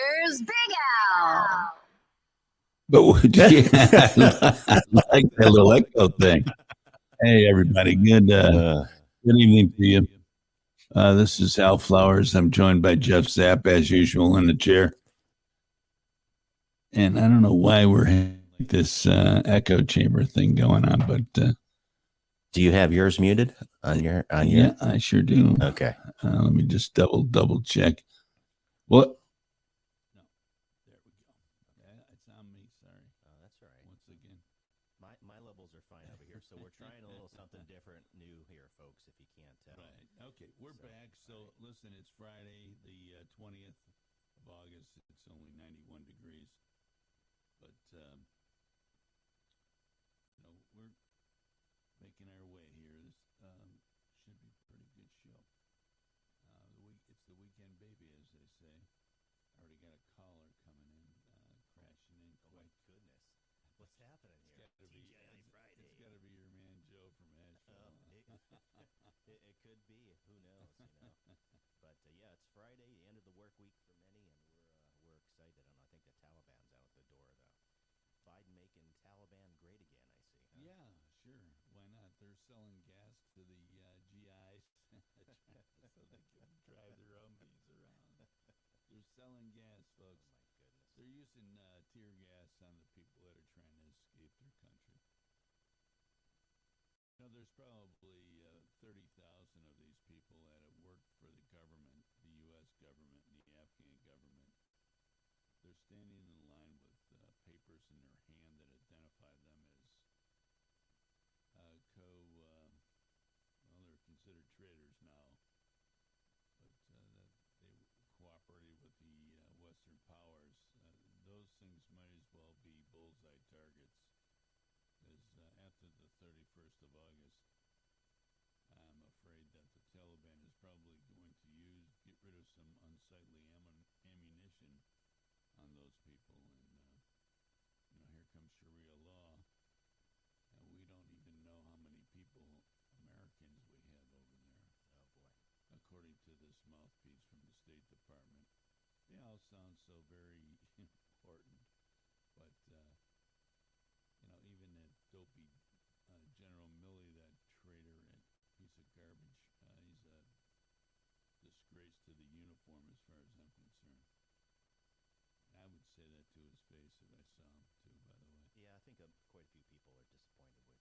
Here's Big Al. But would you, I like that little echo thing. Hey, everybody. Good evening to you. This is Al Flowers. I'm joined by Jeff Zapp, as usual, in the chair. And I don't know why we're having this echo chamber thing going on, but do you have yours muted on your? Yeah, I sure do. Okay. Let me just double check. What? No, there we go. Yeah, it's on me. Sorry. Oh, that's all right. Once again, my levels are fine over here, so we're trying a little something different, new here, folks. If you can't tell. Right. Okay, we're back. So listen, it's Friday, the 20th of August. It's only 91 degrees, but we're making our way here. This should be a pretty good show. It's the weekend baby, as they say. Already got a caller coming in, crashing in. Oh my goodness, what's happening here? It's Friday. It's got to be your man Joe from Asheville. It could be. Who knows? But yeah, it's Friday, the end of the work week for many, and we're excited. I think the Taliban's out the door. Biden making Taliban great again. I see. Huh? Yeah, sure. Why not? They're selling gas to the GIs so they can drive their Humvees around. They're selling gas, folks. Oh my goodness. They're using tear gas on the people that are trying to escape their country. There's probably 30,000 of these people that have worked for the government, the U.S. government, and the Afghan government. They're standing in line with papers in their hand that identify them as they're considered traitors now, but that they cooperated with the Western powers. Those things might as well be bullseye targets, because after the 31st of August, I'm afraid that the Taliban is probably going to get rid of some unsightly ammunition on those people. And here comes Sharia law, and we don't even know how many people, Americans, we have over there. Oh boy. According to this mouthpiece from the State Department. They all sound so very important, but even that dopey General Milley, that traitor and piece of garbage, he's a disgrace to the uniform as far as I'm concerned. I would say that to his face if I saw him, too, by the way. Yeah, I think quite a few people are disappointed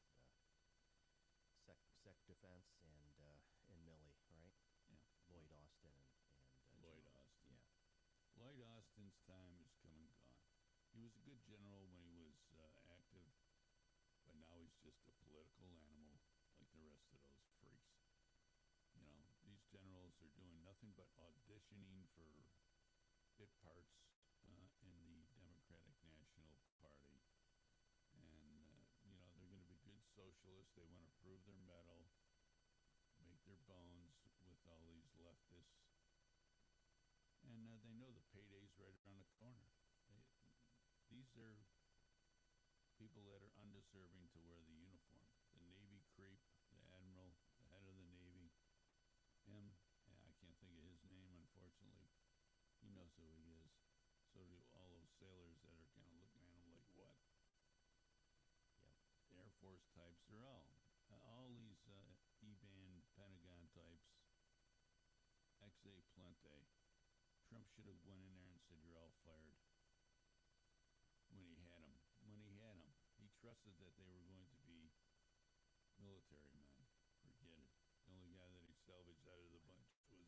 with Sec Defense and Milley, right? Yeah. Lloyd Austin and Lloyd Austin. Yeah. Lloyd Austin's time is come and gone. He was a good general when he was active, but now he's just a political animal like the rest of those freaks. These generals are doing nothing but auditioning for bit parts in the Democratic National Party. And, they're going to be good socialists. They want to prove their mettle, make their bones with all these leftists. And they know the payday's right around the corner. These are people that are undeserving to wear the uniform. The Navy creep, the admiral, the head of the Navy, I can't think of his name, unfortunately. He knows who he is. So do all those sailors that are kind of looking at him like, what? Yep. The Air Force types are all these E-band Pentagon types, ex-A Plente. Trump should have went in there and said, you're all fired. When he had them. He trusted that they were going to be military men. Forget it. The only guy that he salvaged out of the bunch was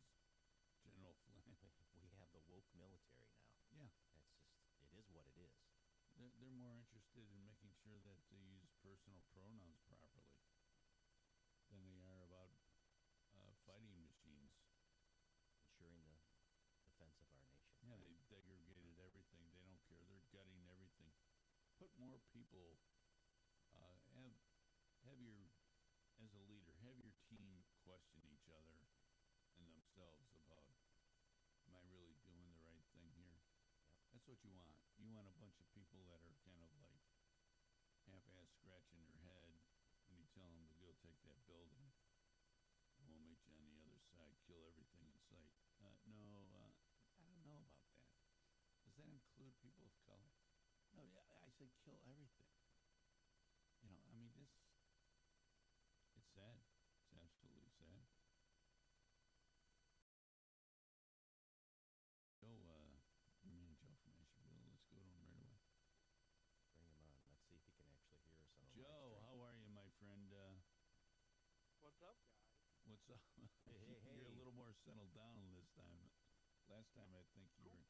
General Flynn. We have the woke military now. Yeah. It is what it is. They're more interested in making sure that they use personal pronouns properly than they are about fighting machines. Ensuring the defense of our nation. Yeah, they degraded everything. They don't care. They're gutting everything. Put more people. Have your, as a leader, have your team question each other and themselves about, am I really doing the right thing here? Yep. That's what you want. You want a bunch of people that are kind of like half-ass scratching their head when you tell them to go take that building. We'll meet you on the other side, kill everything in sight. No, I don't know about that. people of color. No, yeah, I said kill everything. I mean, it's sad. It's absolutely sad. Joe, your man Joe from Asheville. Let's go to him right away. Bring him on. Let's see if he can actually hear us on the live Joe, stream. how are you, my friend? What's up, guys? What's up? Hey, You're a hey. little more settled down this time. Last time, I think you're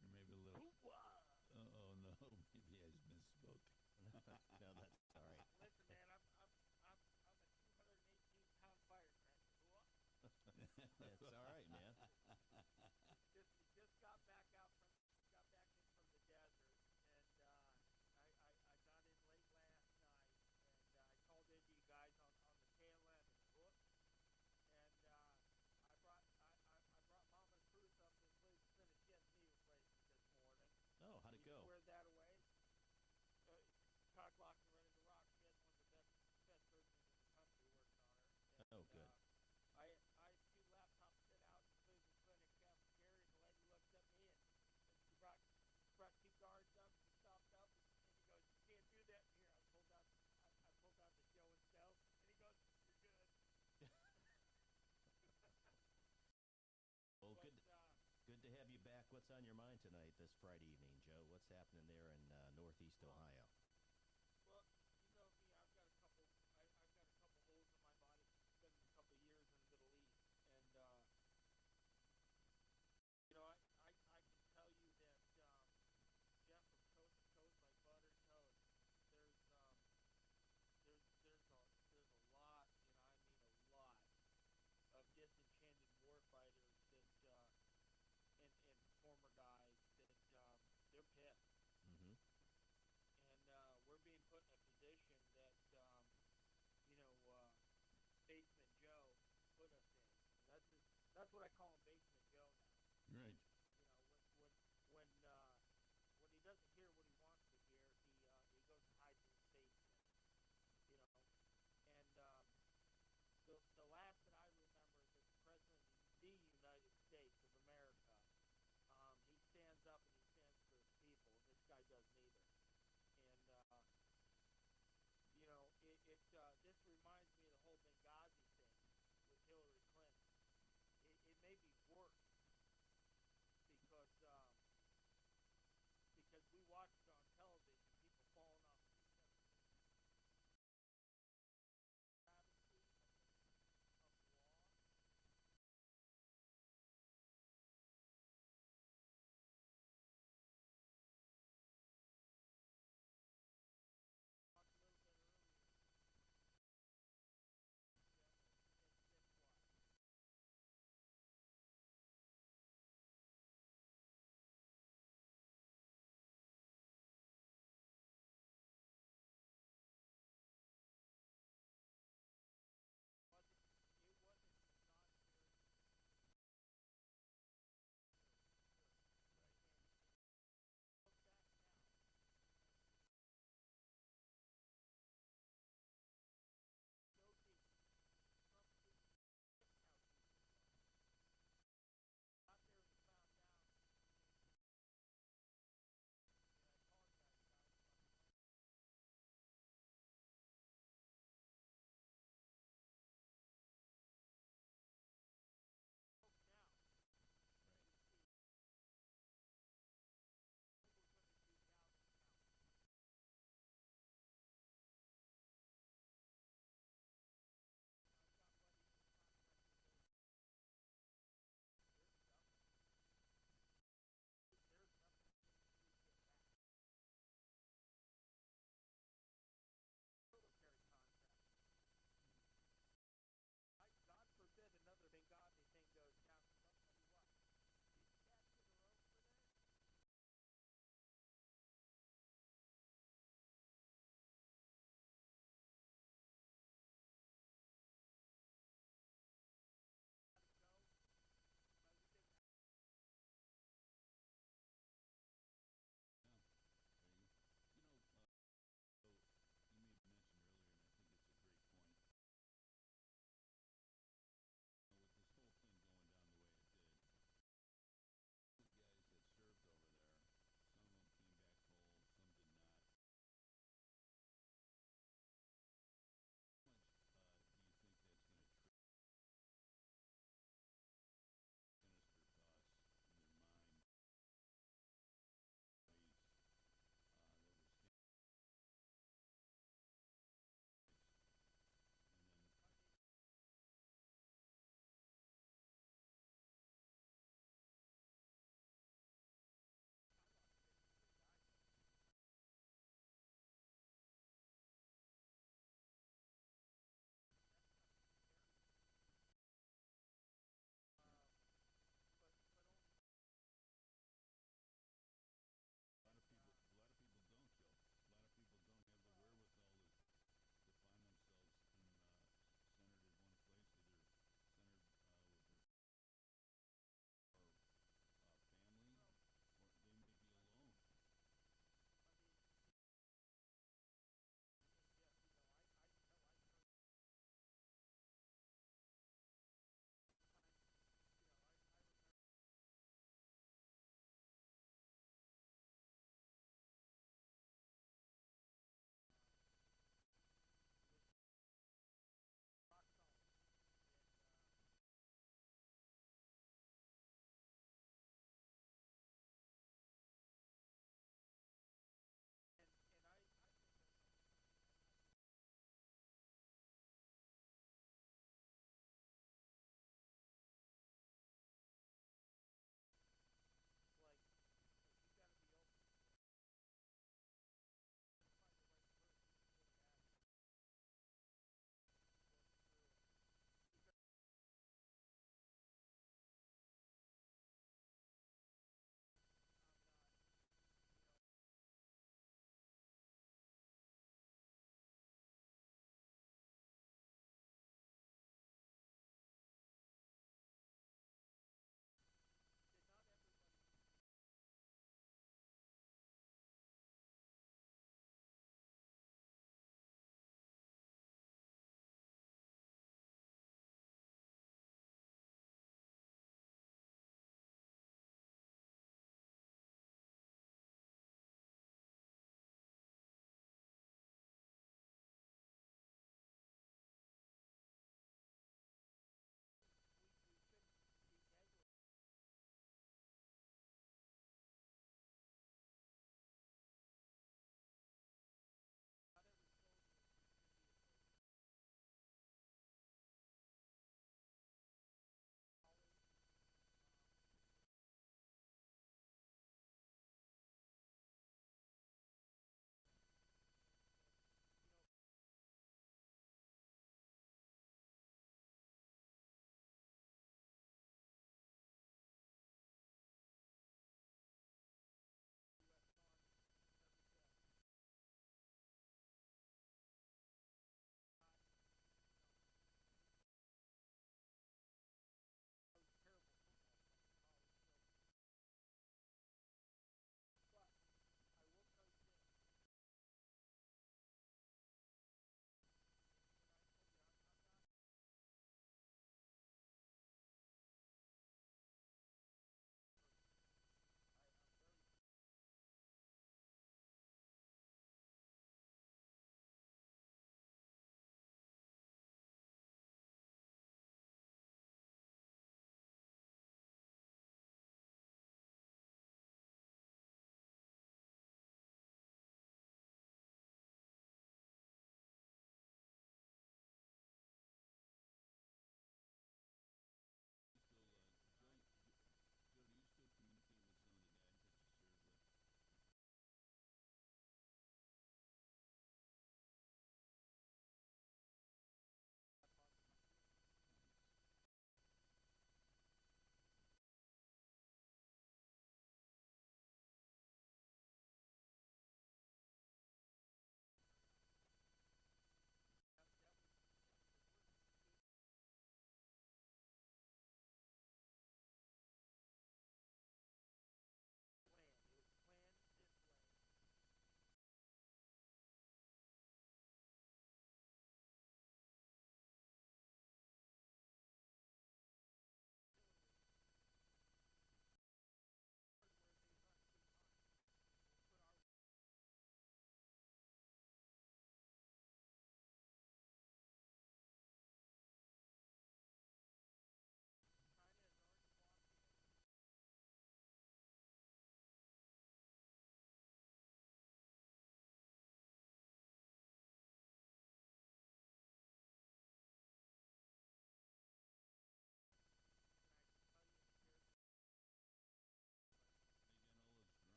maybe a little. Oh no, maybe I misspoke. No, that's all right. Listen, man, I'm a 218-pound firecracker. It's all right, man. Just got back in from the desert, and I got in late last night, and I called into you guys on the tail end of it. Whoops. And I brought Mama Cruz up to Sleep to finish getting me replacement this morning. Oh, how'd it We go? squared that away. Cock locked and ready to rock. She had one of the best surgeons in the country working on her. And, Oh, good. I had two laptops sit out in the Cleveland Clinic cafeteria, and the lady looked at me, and she brought two guards up. She stopped up, and he goes, "You can't do that here." I pulled out the show and tell, and he goes, "You're good." Well, But, good to have you back. What's on your mind tonight, this Friday evening, Joe? What's happening there in Northeast Ohio? Well, you know me. I've got a couple. I've got a couple holes in my body. Spending a couple years in the Middle East, and I can tell you that Jeff, from coast to coast like buttered toast, there's there's a lot, and I mean a lot, of disenchanted warfighters that and former guys that they're pissed, Mm-hmm. and we're being put in a position that you know. Basement Joe put us in. And that's what I call him, Basement Joe now. Right. When when he doesn't hear what he wants to hear, he goes and hides in his basement. You know, and the last that I remember is that the president of the United States of America, he stands up and he stands for his people, and this guy does neither. And this reminds me of the whole Benghazi thing with Hillary Clinton. It may be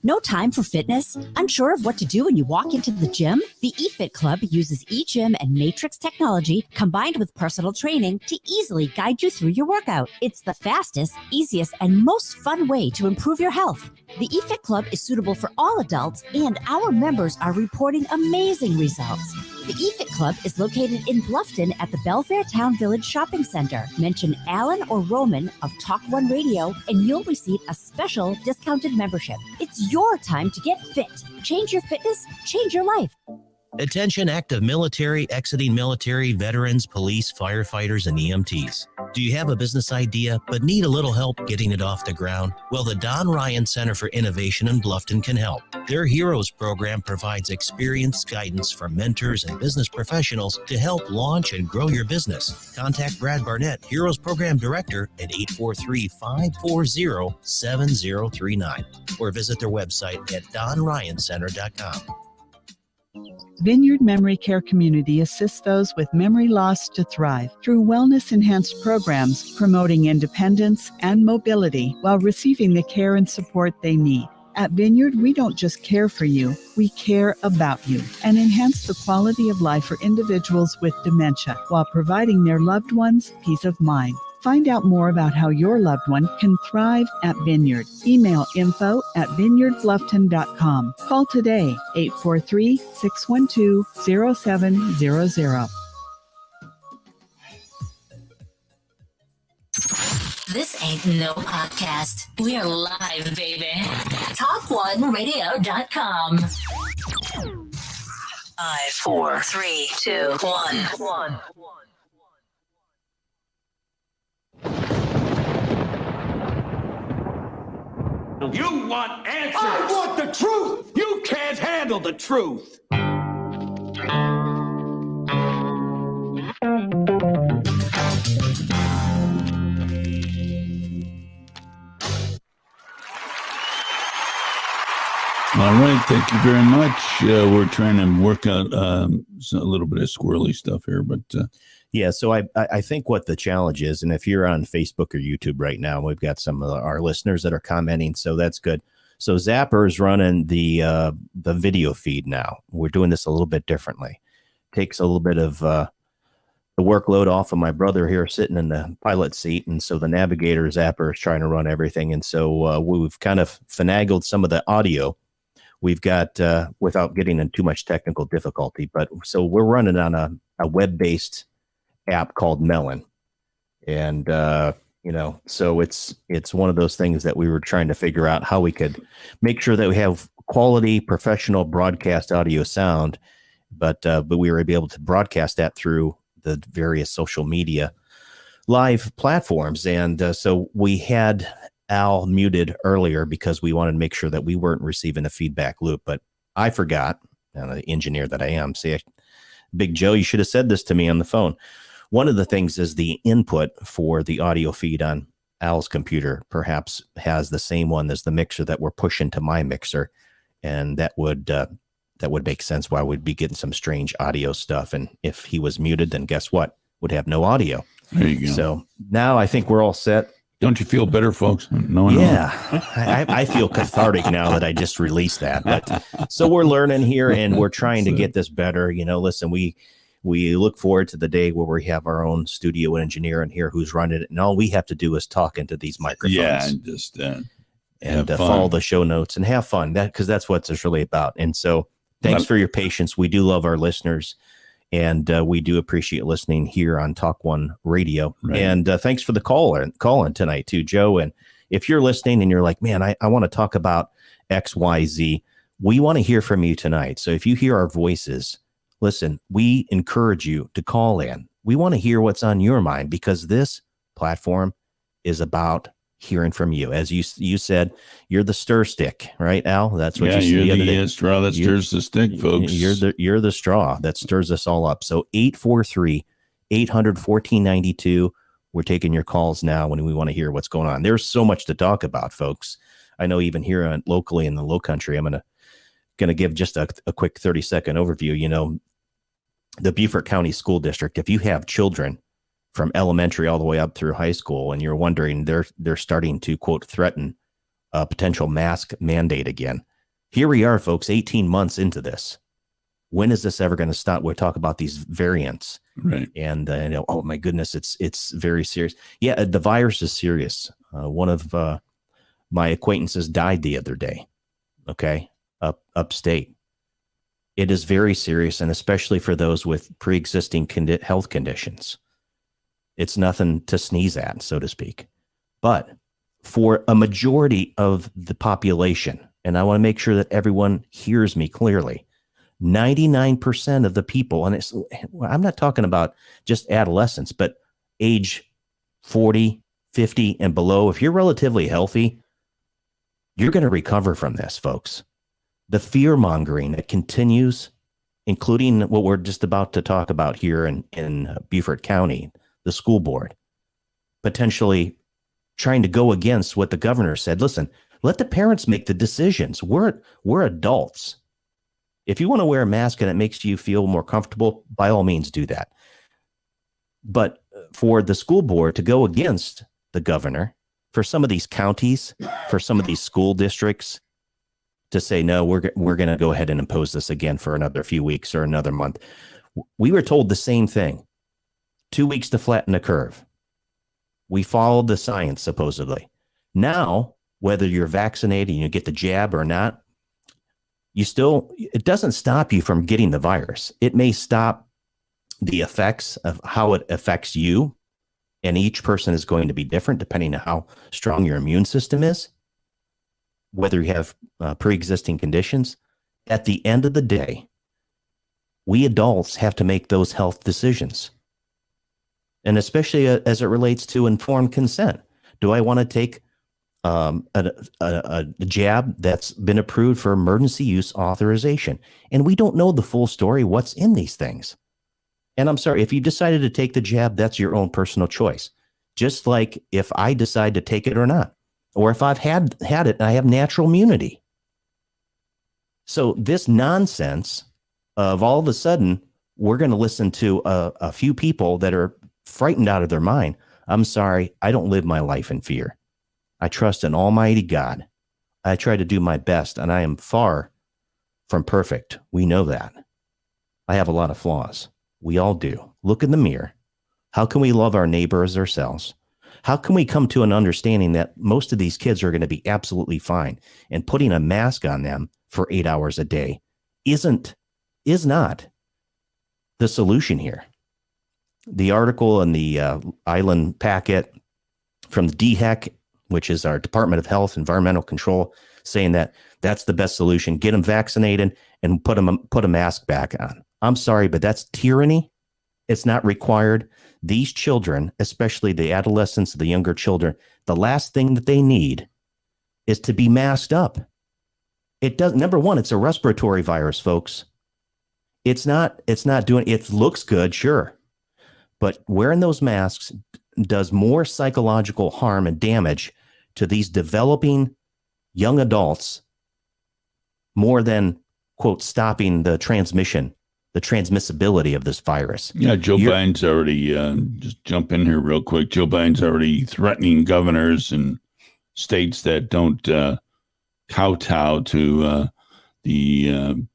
No time for fitness? Unsure of what to do when you walk into the gym? The eFit Club uses eGym and Matrix technology combined with personal training to easily guide you through your workout. It's the fastest, easiest, and most fun way to improve your health. The eFit Club is suitable for all adults, and our members are reporting amazing results. The eFit Club is located in Bluffton at the Belfair Town Village Shopping Center. Mention Alan or Roman of TalkOne Radio, and you'll receive a special discounted membership. It's your time to get fit. Change your fitness, change your life. Attention active military, exiting military, veterans, police, firefighters, and EMTs. Do you have a business idea but need a little help getting it off the ground? Well, the Don Ryan Center for Innovation in Bluffton can help. Their Heroes program provides experienced guidance from mentors and business professionals to help launch and grow your business. Contact Brad Barnett, Heroes Program Director, at 843-540-7039 or visit their website at donryancenter.com. Vineyard Memory Care Community assists those with memory loss to thrive through wellness-enhanced programs promoting independence and mobility while receiving the care and support they need. At Vineyard, we don't just care for you, we care about you and enhance the quality of life for individuals with dementia while providing their loved ones peace of mind. Find out more about how your loved one can thrive at Vineyard. Email info@vineyardbluffton.com. Call today, 843-612-0700. This ain't no podcast. We're live, baby. TalkOneRadio.com. 5, 4, 3, 2, 1. You want answers! I want the truth! You can't handle the truth! All right, thank you very much. We're trying to work out a little bit of squirrely stuff here, but yeah. So I think what the challenge is, and if you're on Facebook or YouTube right now, we've got some of our listeners that are commenting, so that's good. So Zapper is running the video feed now. We're doing this a little bit differently. Takes a little bit of the workload off of my brother here sitting in the pilot seat, and so the navigator Zapper is trying to run everything, and so we've kind of finagled some of the audio. We've got, without getting into too much technical difficulty, but so we're running on a web-based app called Melon. And, so it's one of those things that we were trying to figure out how we could make sure that we have quality, professional broadcast audio sound, but we were able to broadcast that through the various social media live platforms. And so we had Al muted earlier because we wanted to make sure that we weren't receiving a feedback loop, but I forgot, and the engineer that I am, Big Joe, you should have said this to me on the phone. One of the things is the input for the audio feed on Al's computer perhaps has the same one as the mixer that we're pushing to my mixer, and that would make sense why we'd be getting some strange audio stuff. And if he was muted, then guess what? Would have no audio. There you go. So now I think we're all set. Don't you feel better, folks? No. I feel cathartic now that I just released that. But so we're learning here, and we're trying to get this better. Listen, we look forward to the day where we have our own studio engineer in here who's running it, and all we have to do is talk into these microphones. Yeah, and just follow the show notes and have fun. Because that's what it's really about. And so, thanks for your patience. We do love our listeners. And we do appreciate listening here on TalkOne Radio. Right. And thanks for the call in tonight, too, Joe. And if you're listening and you're like, man, I want to talk about XYZ, we want to hear from you tonight. So if you hear our voices, listen, we encourage you to call in. We want to hear what's on your mind, because this platform is about hearing from you. As you said, you're the stir stick, right, Al? That's what you said the other day. You're the straw that stirs the stick, folks. You're the straw that stirs us all up. So 843-800-1492. We're taking your calls now when we want to hear what's going on. There's so much to talk about, folks. I know even here locally in the Low Country, I'm going to give just a quick 30-second overview. The Beaufort County School District, if you have children from elementary all the way up through high school, and you're wondering, they're starting to, quote, threaten a potential mask mandate again. Here we are, folks, 18 months into this. When is this ever going to stop? We'll talk about these variants. Right. And, oh, my goodness, it's very serious. Yeah, the virus is serious. One of my acquaintances died the other day, okay, upstate. It is very serious, and especially for those with pre-existing health conditions. It's nothing to sneeze at, so to speak. But for a majority of the population, and I want to make sure that everyone hears me clearly, 99% of the people, and I'm not talking about just adolescents, but age 40, 50 and below, if you're relatively healthy, you're going to recover from this, folks. The fear mongering that continues, including what we're just about to talk about here in Beaufort County, the school board, potentially trying to go against what the governor said. Listen, let the parents make the decisions. We're adults. If you want to wear a mask and it makes you feel more comfortable, by all means do that. But for the school board to go against the governor, for some of these counties, for some of these school districts to say, no, we're going to go ahead and impose this again for another few weeks or another month. We were told the same thing. 2 weeks to flatten the curve. We followed the science, supposedly. Now, whether you're vaccinated and you get the jab or not, it doesn't stop you from getting the virus. It may stop the effects of how it affects you. And each person is going to be different depending on how strong your immune system is, whether you have pre-existing conditions. At the end of the day, we adults have to make those health decisions. And especially as it relates to informed consent. Do I want to take a jab that's been approved for emergency use authorization? And we don't know the full story, what's in these things. And I'm sorry, if you decided to take the jab, that's your own personal choice. Just like if I decide to take it or not, or if I've had it and I have natural immunity. So this nonsense of all of a sudden, we're going to listen to a few people that are frightened out of their mind. I'm sorry, I don't live my life in fear. I trust in Almighty God. I try to do my best, and I am far from perfect. We know that. I have a lot of flaws. We all do. Look in the mirror. How can we love our neighbor as ourselves? How can we come to an understanding that most of these kids are going to be absolutely fine, and putting a mask on them for 8 hours a day is not the solution here. The article in the Island Packet from the DHEC, which is our Department of Health, Environmental Control, saying that that's the best solution. Get them vaccinated and put a mask back on. I'm sorry, but that's tyranny. It's not required. These children, especially the adolescents, the younger children, the last thing that they need is to be masked up. It does. Number one, it's a respiratory virus, folks. It's not doing, it looks good, sure. But wearing those masks does more psychological harm and damage to these developing young adults more than, quote, stopping the transmission, the transmissibility of this virus. Yeah, Joe Biden's already, just jump in here real quick. Joe Biden's already threatening governors and states that don't kowtow to the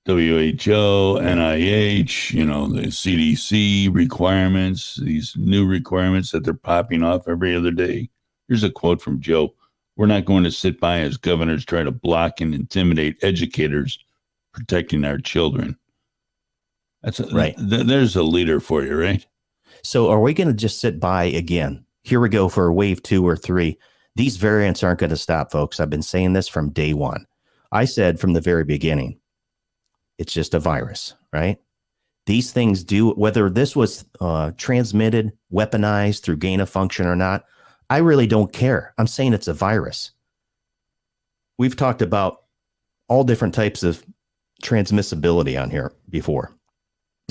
WHO, NIH, the CDC requirements, these new requirements that they're popping off every other day. Here's a quote from Joe. We're not going to sit by as governors try to block and intimidate educators protecting our children. That's right. There's a leader for you, right? So are we going to just sit by again? Here we go for wave 2 or 3. These variants aren't going to stop, folks. I've been saying this from day one. I said from the very beginning, it's just a virus, right? These things do, whether this was transmitted, weaponized through gain of function or not, I really don't care. I'm saying it's a virus. We've talked about all different types of transmissibility on here before.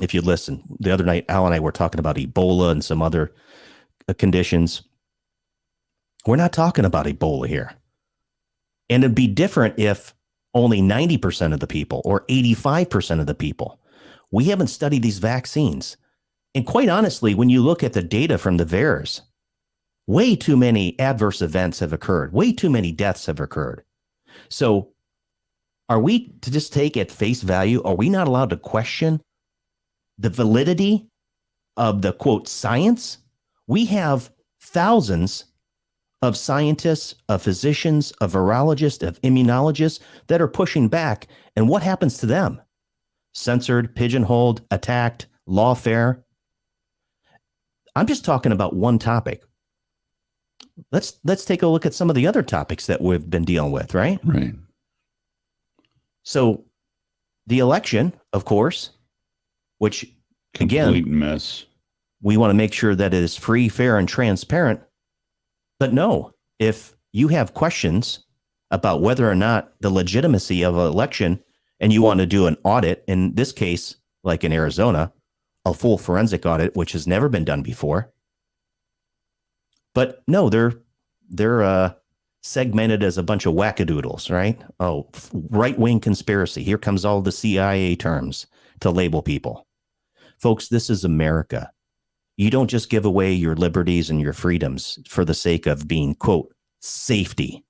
If you listen, the other night, Al and I were talking about Ebola and some other conditions. We're not talking about Ebola here. And it'd be different if only 90% of the people or 85% of the people. We haven't studied these vaccines. And quite honestly, when you look at the data from the VAERS, way too many adverse events have occurred. Way too many deaths have occurred. So Are we to just take at face value? Are we not allowed to question the validity of the quote science? We have thousands of scientists, of physicians, of virologists, of immunologists that are pushing back. And what happens to them? Censored, pigeonholed, attacked, lawfare. I'm just talking about one topic. Let's take a look at some of the other topics that we've been dealing with, right? Right. So the election, of course, which Complete again, mess. we want to make sure that it is free, fair, and transparent. But no, if you have questions about whether or not the legitimacy of an election and you want to do an audit, in this case, like in Arizona, a full forensic audit, which has never been done before. But no, they're segmented as a bunch of wackadoodles, right? Oh, right-wing conspiracy. Here comes all the CIA terms to label people. Folks, this is America. You don't just give away your liberties and your freedoms for the sake of being, quote, safety.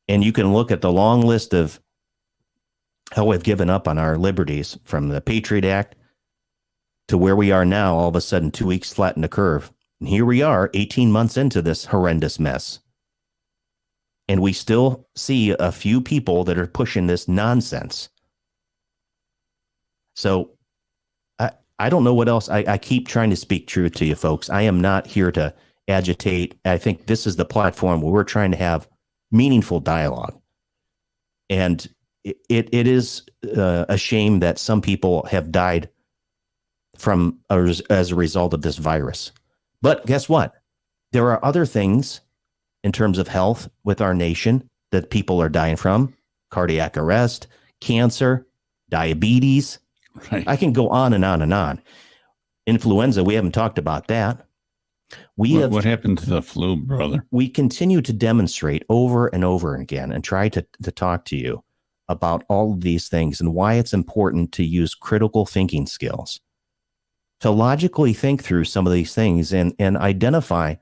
And you can look at the long list of how we've given up on our liberties, from the Patriot Act to where we are now. All of a sudden, 2 weeks flattened the curve. And here we are 18 months into this horrendous mess. And we still see a few people that are pushing this nonsense. So I don't know what else. I keep trying to speak truth to you folks. I am not here to agitate. I think this is the platform where we're trying to have meaningful dialogue. And it is a shame that some people have died from as a result of this virus. But guess what? There are other things in terms of health with our nation that people are dying from: cardiac arrest, cancer, diabetes. Right. I can go on and on and on. Influenza, we haven't talked about that. What happened to the flu, brother? We continue to demonstrate over and over again and try to talk to you about all of these things and why it's important to use critical thinking skills to logically think through some of these things and identify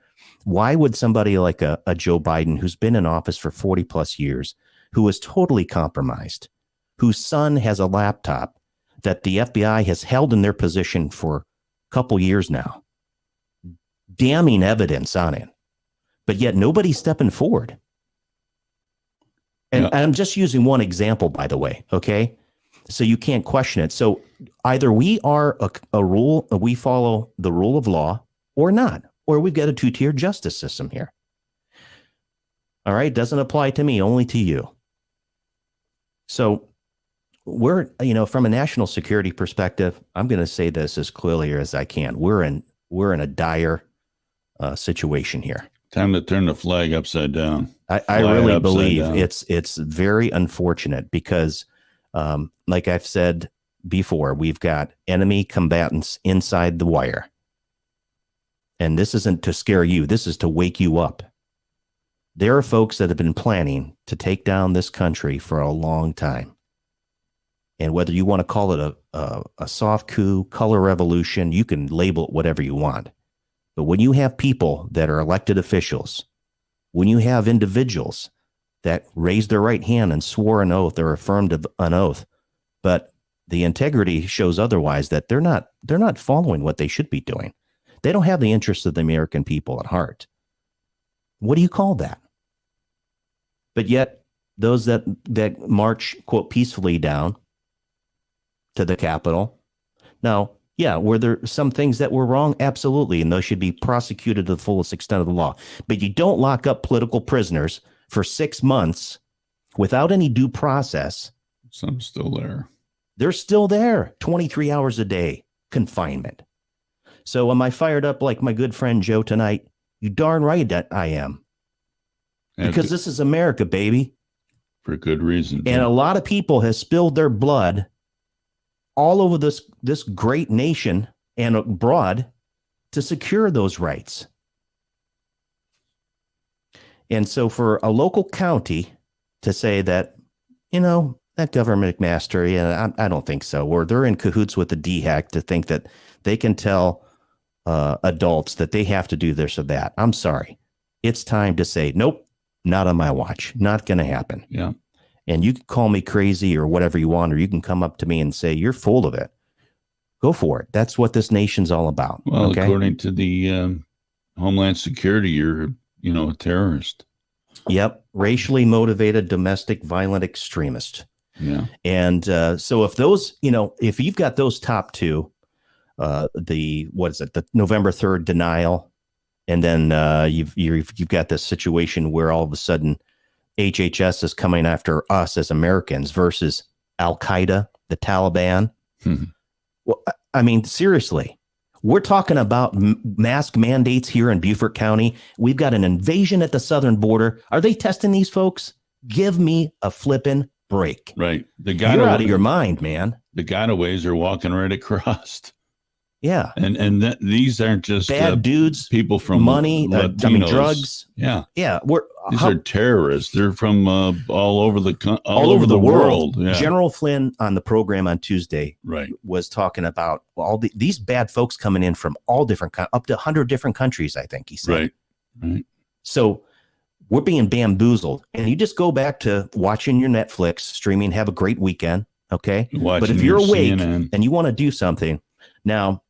why would somebody like a Joe Biden, who's been in office for 40 plus years, who is totally compromised, whose son has a laptop that the FBI has held in their position for a couple years now, damning evidence on it, but yet nobody's stepping forward. And I'm just using one example, by the way, okay? So you can't question it. So either we are we follow the rule of law or not, or we've got a two-tier justice system here. All right? Doesn't apply to me, only to you. So we're, from a national security perspective, I'm going to say this as clearly as I can. We're in a dire situation here. Time to turn the flag upside down. I really believe it's very unfortunate because, like I've said before, we've got enemy combatants inside the wire. And this isn't to scare you. This is to wake you up. There are folks that have been planning to take down this country for a long time. And whether you want to call it a soft coup, color revolution, you can label it whatever you want. But when you have people that are elected officials, when you have individuals that raised their right hand and swore an oath or affirmed an oath, but the integrity shows otherwise, that they're not following what they should be doing. They don't have the interests of the American people at heart. What do you call that? But yet those that march, quote, peacefully down to the Capitol. Now, yeah, were there some things that were wrong? Absolutely. And those should be prosecuted to the fullest extent of the law. But you don't lock up political prisoners for 6 months without any due process. Some still there. They're still there, 23 hours a day, confinement. So am I fired up like my good friend Joe tonight? You darn right that I am. Because this is America, baby. For good reason. And a lot of people have spilled their blood all over this great nation and abroad to secure those rights. And so for a local county to say that, that government master, I don't think so, or they're in cahoots with the DHEC to think that they can tell adults that they have to do this or that. I'm sorry. It's time to say, nope, not on my watch. Not going to happen. Yeah. And you can call me crazy or whatever you want, or you can come up to me and say, you're full of it. Go for it. That's what this nation's all about. Well, okay? According to the Homeland Security, you're, a terrorist. Yep. Racially motivated domestic violent extremist. Yeah. And so if those, if you've got those top two, the November 3rd denial, and then you've got this situation where all of a sudden HHS is coming after us as Americans versus Al Qaeda, the Taliban. Well, I mean, seriously, we're talking about mask mandates here in Beaufort County. We've got an invasion at the southern border. Are they testing these folks? Give me a flipping break. Right. You're out of your mind, man. The gotaways are walking right across. Yeah. And these aren't just bad dudes, people from money, drugs. Yeah. Yeah. These are terrorists. They're from all over the world. Yeah. General Flynn on the program on Tuesday was talking about these bad folks coming in from all different, up to 100 different countries, I think he said. Right. So we're being bamboozled. And you just go back to watching your Netflix streaming, have a great weekend. Okay. But if you're awake CNN. And you want to do something now,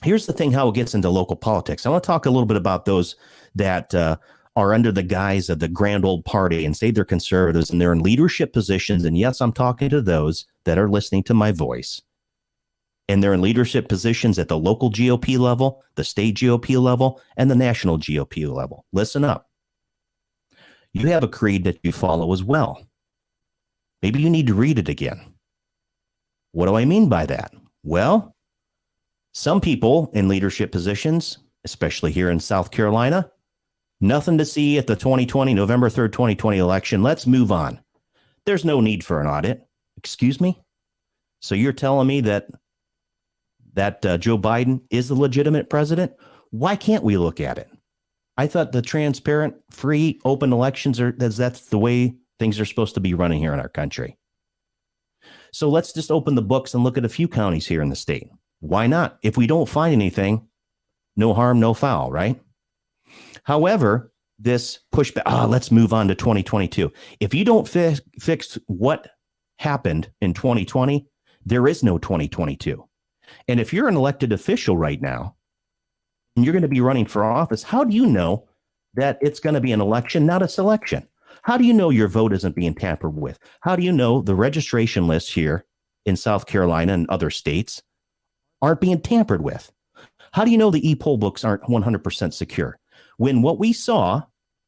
here's the thing, how it gets into local politics. I want to talk a little bit about those that are under the guise of the grand old party and say they're conservatives and they're in leadership positions. And yes, I'm talking to those that are listening to my voice. And they're in leadership positions at the local GOP level, the state GOP level, and the national GOP level. Listen up. You have a creed that you follow as well. Maybe you need to read it again. What do I mean by that? Well, some people in leadership positions, especially here in South Carolina, nothing to see at the November 3rd, 2020 election. Let's move on. There's no need for an audit. Excuse me? So you're telling me that Joe Biden is the legitimate president? Why can't we look at it? I thought the transparent, free, open elections that's the way things are supposed to be running here in our country. So let's just open the books and look at a few counties here in the state. Why not? If we don't find anything, no harm, no foul, right? However, this pushback, let's move on to 2022. If you don't fix what happened in 2020, there is no 2022. And if you're an elected official right now, and you're going to be running for office, how do you know that it's going to be an election, not a selection? How do you know your vote isn't being tampered with? How do you know the registration lists here in South Carolina and other states aren't being tampered with? How do you know the e-poll books aren't 100% secure? When what we saw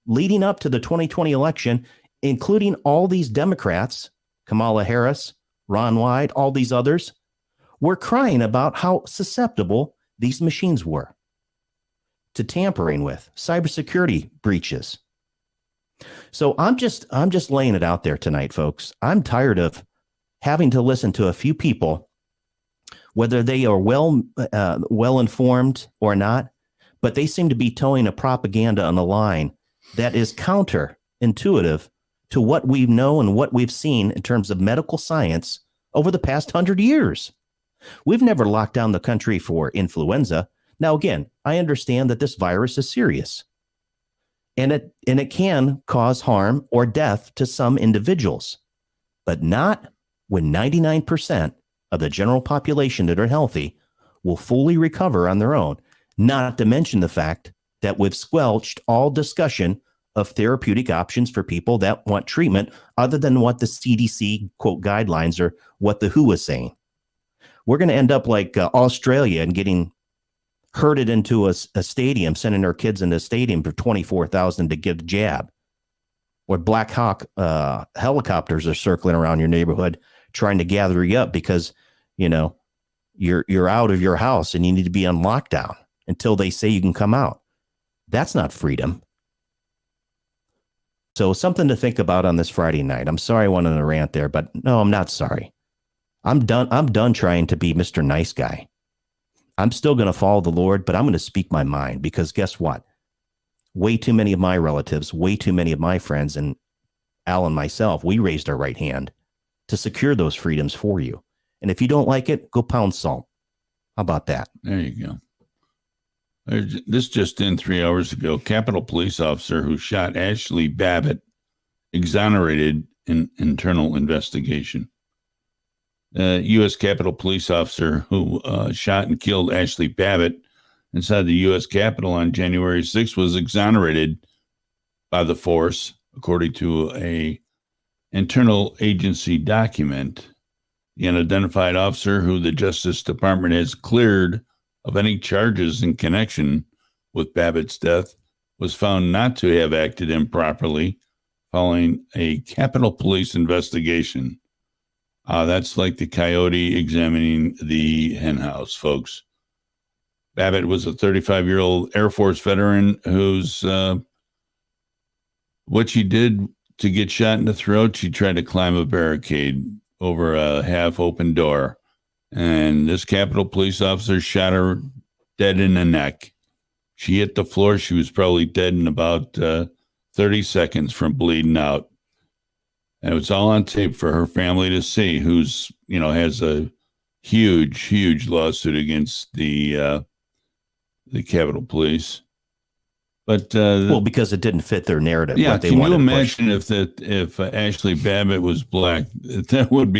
leading up to the 2020 election, including all these Democrats, Kamala Harris, Ron Wyden, all these others, were crying about how susceptible these machines were to tampering with, cybersecurity breaches. So I'm just laying it out there tonight, folks. I'm tired of having to listen to a few people, whether they are well informed or not, but they seem to be towing a propaganda on the line that is counterintuitive to what we know and what we've seen in terms of medical science over the past 100 years. We've never locked down the country for influenza. Now, again, I understand that this virus is serious, and it can cause harm or death to some individuals, but not when 99% of the general population that are healthy will fully recover on their own, not to mention the fact that we've squelched all discussion of therapeutic options for people that want treatment other than what the CDC, quote, guidelines or what the WHO is saying. We're going to end up like Australia and getting herded into a stadium, sending our kids into a stadium for $24,000 to get a jab. Or Black Hawk helicopters are circling around your neighborhood trying to gather you up because, you're out of your house and you need to be on lockdown until they say you can come out. That's not freedom. So something to think about on this Friday night. I'm sorry I went on a rant there, but no, I'm not sorry. I'm done trying to be Mr. Nice Guy. I'm still going to follow the Lord, but I'm going to speak my mind because guess what? Way too many of my relatives, way too many of my friends, and Al and myself, we raised our right hand to secure those freedoms for you. And if you don't like it, go pound salt. How about that? There you go. This just in 3 hours ago, Capitol police officer who shot Ashley Babbitt exonerated internal investigation. U.S. Capitol police officer who shot and killed Ashley Babbitt inside the U.S. Capitol on January 6th was exonerated by the force, according to a internal agency document. The unidentified officer, who the Justice Department has cleared of any charges in connection with Babbitt's death, was found not to have acted improperly following a Capitol Police investigation. That's like the coyote examining the henhouse, folks. Babbitt was a 35-year-old Air Force veteran whose what she did to get shot in the throat, she tried to climb a barricade over a half-open door, and this Capitol police officer shot her dead in the neck. She hit the floor. She was probably dead in about 30 seconds from bleeding out. And it was all on tape for her family to see, who's, has a huge lawsuit against the Capitol Police. But because it didn't fit their narrative. Yeah, what they can you wanted to imagine push. if Ashley Babbitt was black? There'd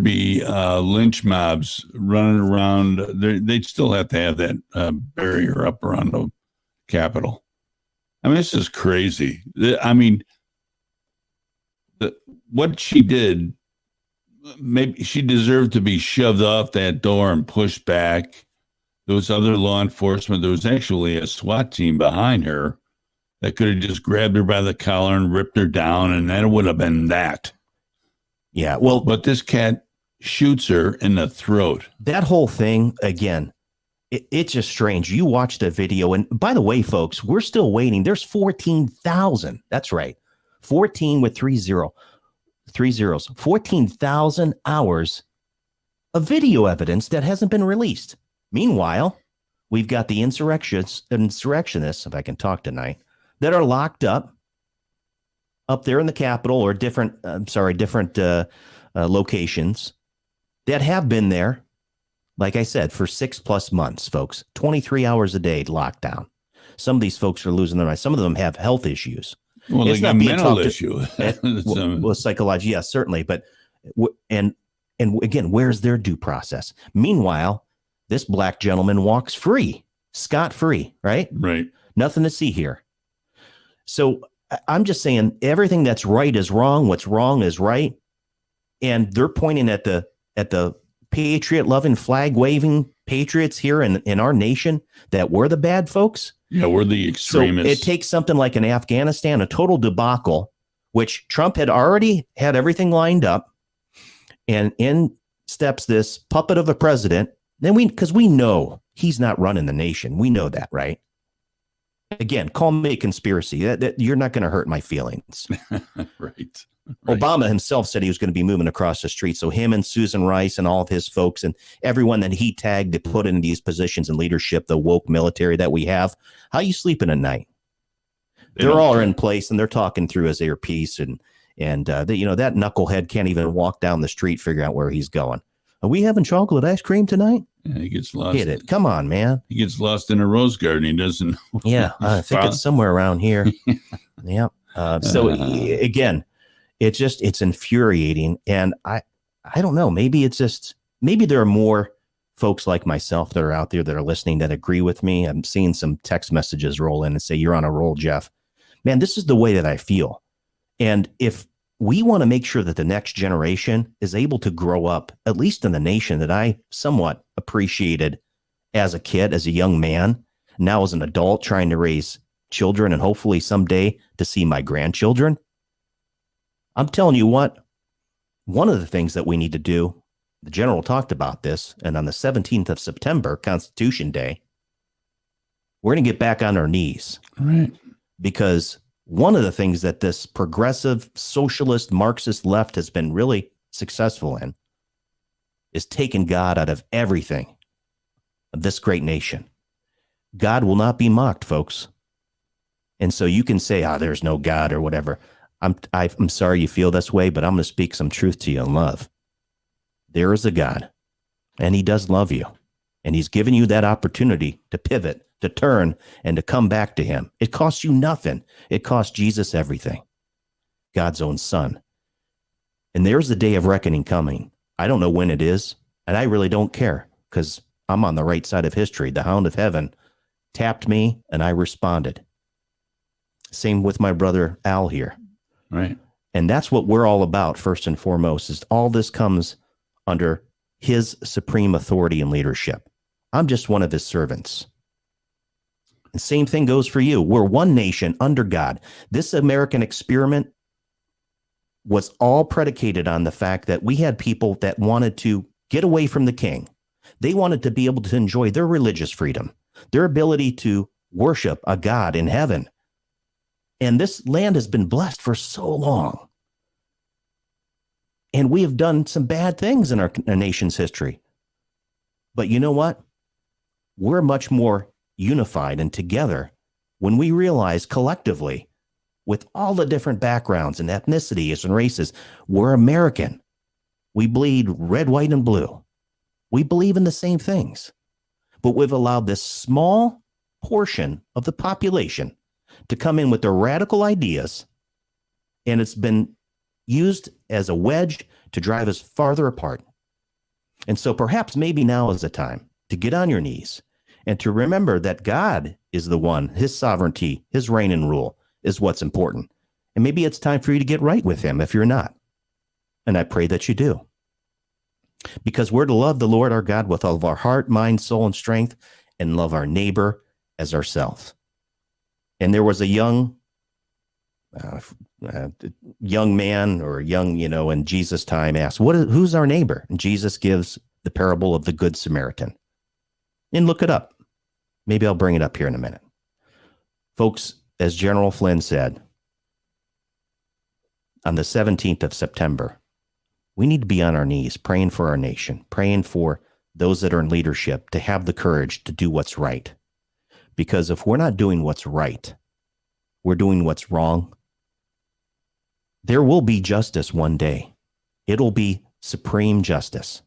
be lynch mobs running around. They'd still have to have that barrier up around the Capitol. I mean, this is crazy. I mean, what she did, maybe she deserved to be shoved off that door and pushed back. There was other law enforcement. There was actually a SWAT team behind her that could have just grabbed her by the collar and ripped her down, and that would have been that. Yeah, well, but this cat shoots her in the throat. That whole thing, again, it's just strange. You watch the video, and by the way, folks, we're still waiting. There's 14,000. That's right. 14 with 3 zeros. 14,000 hours of video evidence that hasn't been released. Meanwhile, we've got the insurrectionists, if I can talk tonight, that are locked up there in the Capitol or different locations that have been there, like I said, for 6+ months, folks. 23 hours a day locked down. Some of these folks are losing their mind. Some of them have health issues. Well, they got mental issues. Well, psychology, yes, certainly. But and again, where's their due process? Meanwhile, this black gentleman walks free, scot-free, right? Right. Nothing to see here. So I'm just saying everything that's right is wrong. What's wrong is right. And they're pointing at the patriot-loving, flag-waving patriots here in our nation that we're the bad folks. Yeah, we're the extremists. So it takes something like an Afghanistan, a total debacle, which Trump had already had everything lined up, and in steps this puppet of a president. Then because we know he's not running the nation. We know that, right? Again, call me a conspiracy. That you're not going to hurt my feelings. Right. Obama himself said he was going to be moving across the street. So him and Susan Rice and all of his folks and everyone that he tagged to put in these positions in leadership, the woke military that we have, how you sleeping at night? They're all in place and they're talking through his earpiece and that knucklehead can't even walk down the street, figure out where he's going. Are we having chocolate ice cream tonight? Yeah, he gets lost. Hit it. Come on, man. He gets lost in a rose garden. He doesn't know. Yeah, I think it's somewhere around here. Yeah. So again, it's infuriating. And I don't know, maybe there are more folks like myself that are out there that are listening that agree with me. I'm seeing some text messages roll in and say, you're on a roll, Jeff. Man, this is the way that I feel. And if we want to make sure that the next generation is able to grow up, at least in the nation that I somewhat appreciated as a kid, as a young man, now as an adult trying to raise children and hopefully someday to see my grandchildren. I'm telling you what, one of the things that we need to do, the general talked about this, and on the 17th of September, Constitution Day, we're going to get back on our knees. Right. Because one of the things that this progressive, socialist, Marxist left has been really successful in is taking God out of everything of this great nation. God will not be mocked, folks. And so you can say, there's no God or whatever. I'm sorry you feel this way, but I'm going to speak some truth to you in love. There is a God, and he does love you. And he's given you that opportunity to pivot, to turn, and to come back to him. It costs you nothing. It costs Jesus everything. God's own son. And there's the day of reckoning coming. I don't know when it is, and I really don't care because I'm on the right side of history. The hound of heaven tapped me, and I responded. Same with my brother Al here. Right. And that's what we're all about, first and foremost, is all this comes under his supreme authority and leadership. I'm just one of his servants. And same thing goes for you. We're one nation under God. This American experiment was all predicated on the fact that we had people that wanted to get away from the king. They wanted to be able to enjoy their religious freedom, their ability to worship a God in heaven. And this land has been blessed for so long. And we have done some bad things in our nation's history. But you know what? We're much more unified and together when we realize collectively, with all the different backgrounds and ethnicities and races, we're American. We bleed red, white, and blue. We believe in the same things. But we've allowed this small portion of the population to come in with their radical ideas, and it's been used as a wedge to drive us farther apart. And so perhaps maybe now is the time to get on your knees and to remember that God is the one, his sovereignty, his reign and rule is what's important. And maybe it's time for you to get right with him if you're not. And I pray that you do. Because we're to love the Lord our God with all of our heart, mind, soul, and strength, and love our neighbor as ourselves. And there was a young man or young, in Jesus' time asked, who's our neighbor? And Jesus gives the parable of the Good Samaritan. And look it up. Maybe I'll bring it up here in a minute. Folks, as General Flynn said, on the 17th of September, we need to be on our knees praying for our nation, praying for those that are in leadership to have the courage to do what's right. Because if we're not doing what's right, we're doing what's wrong, there will be justice one day. It'll be supreme justice.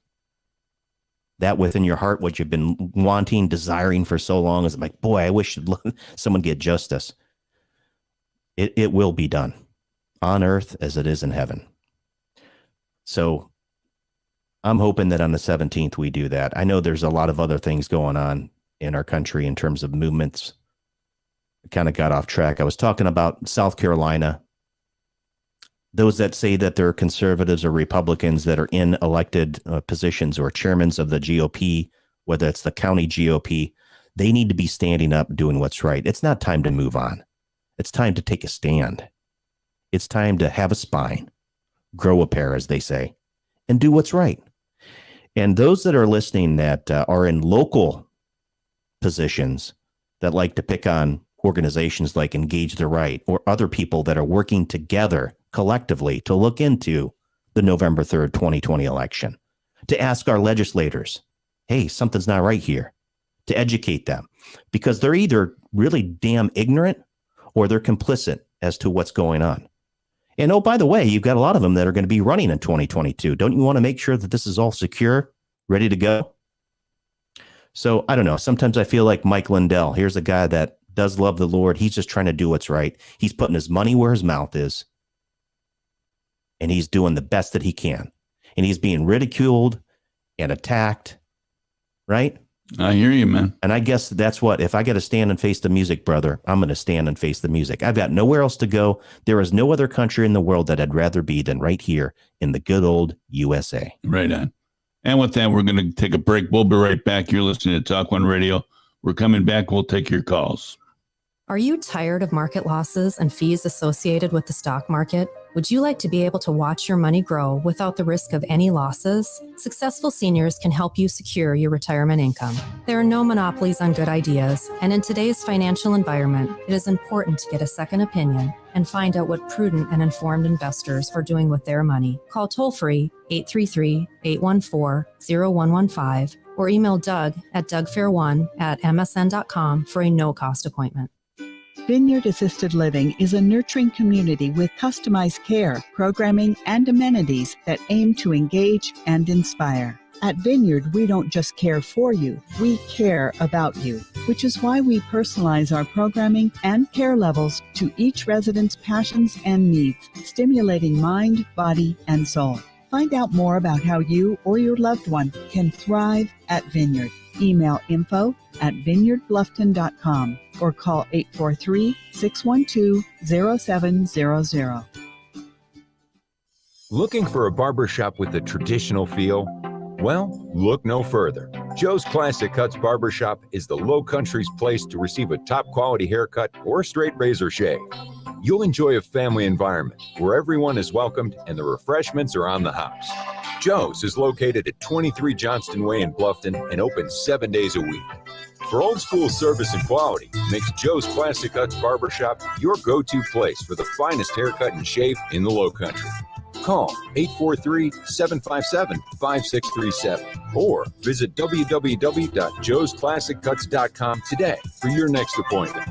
That within your heart, what you've been wanting, desiring for so long is like, boy, I wish someone get justice. It will be done on earth as it is in heaven. So I'm hoping that on the 17th we do that. I know there's a lot of other things going on in our country in terms of movements. I kind of got off track. I was talking about South Carolina. Those that say that they're conservatives or Republicans that are in elected positions or chairmen of the GOP, whether it's the county GOP, they need to be standing up, doing what's right. It's not time to move on. It's time to take a stand. It's time to have a spine, grow a pair, as they say, and do what's right. And those that are listening that are in local positions that like to pick on organizations like Engage the Right or other people that are working together collectively to look into the November 3rd, 2020 election, to ask our legislators, hey, something's not right here, to educate them, because they're either really damn ignorant or they're complicit as to what's going on. And oh, by the way, you've got a lot of them that are going to be running in 2022. Don't you want to make sure that this is all secure, ready to go? So I don't know. Sometimes I feel like Mike Lindell. Here's a guy that does love the Lord. He's just trying to do what's right. He's putting his money where his mouth is. And he's doing the best that he can. And he's being ridiculed and attacked. Right? I hear you, man. And I guess that's what, if I got to stand and face the music, brother, I'm going to stand and face the music. I've got nowhere else to go. There is no other country in the world that I'd rather be than right here in the good old USA. Right on. And with that, we're going to take a break. We'll be right back. You're listening to TalkOne Radio. We're coming back. We'll take your calls. Are you tired of market losses and fees associated with the stock market? Would you like to be able to watch your money grow without the risk of any losses? Successful Seniors can help you secure your retirement income. There are no monopolies on good ideas, and in today's financial environment, it is important to get a second opinion and find out what prudent and informed investors are doing with their money. Call toll-free 833-814-0115 or email Doug at dougfair1@msn.com for a no-cost appointment. Vineyard Assisted Living is a nurturing community with customized care, programming, and amenities that aim to engage and inspire. At Vineyard, we don't just care for you, we care about you, which is why we personalize our programming and care levels to each resident's passions and needs, stimulating mind, body, and soul. Find out more about how you or your loved one can thrive at Vineyard. Email info@vineyardbluffton.com or call 843-612-0700. Looking for a barbershop with a traditional feel? Well, look no further. Joe's Classic Cuts Barbershop is the Low Country's place to receive a top quality haircut or straight razor shave. You'll enjoy a family environment where everyone is welcomed and the refreshments are on the house. Joe's is located at 23 Johnston Way in Bluffton and open 7 days a week. For old school service and quality, makes Joe's Classic Cuts Barbershop your go-to place for the finest haircut and shave in the Low Country. Call 843-757-5637 or visit www.joesclassiccuts.com today for your next appointment.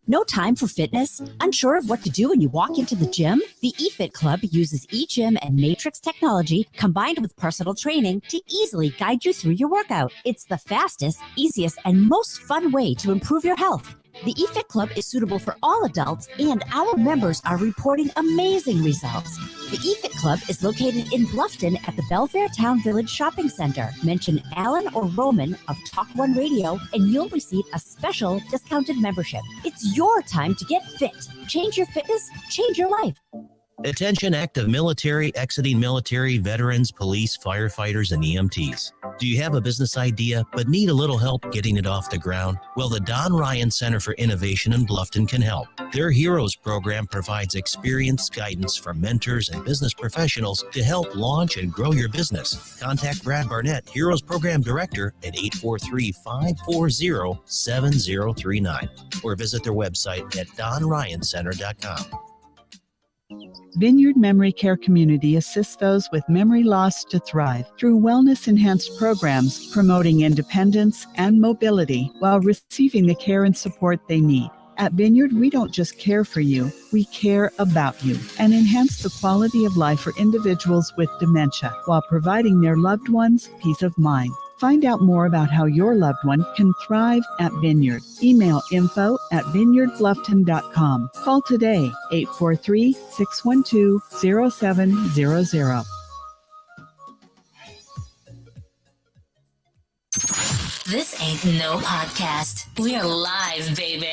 No time for fitness? Unsure of what to do when you walk into the gym? The eFit Club uses eGym and Matrix technology combined with personal training to easily guide you through your workout. It's the fastest, easiest, and most fun way to improve your health. The eFit Club is suitable for all adults, and our members are reporting amazing results. The eFit Club is located in Bluffton at the Belfair Town Village Shopping Center. Mention Alan or Roman of TalkOne Radio, and you'll receive a special discounted membership. It's your time to get fit. Change your fitness, change your life. Attention active military, exiting military, veterans, police, firefighters, and EMTs. Do you have a business idea but need a little help getting it off the ground? Well, the Don Ryan Center for Innovation in Bluffton can help. Their Heroes program provides experienced guidance from mentors and business professionals to help launch and grow your business. Contact Brad Barnett, Heroes Program Director, at 843-540-7039 or visit their website at donryancenter.com. Vineyard Memory Care Community assists those with memory loss to thrive through wellness-enhanced programs promoting independence and mobility while receiving the care and support they need. At Vineyard, we don't just care for you, we care about you and enhance the quality of life for individuals with dementia while providing their loved ones peace of mind. Find out more about how your loved one can thrive at Vineyard. Email info@vineyardbluffton.com. Call today, 843-612-0700. This ain't no podcast. We're live, baby.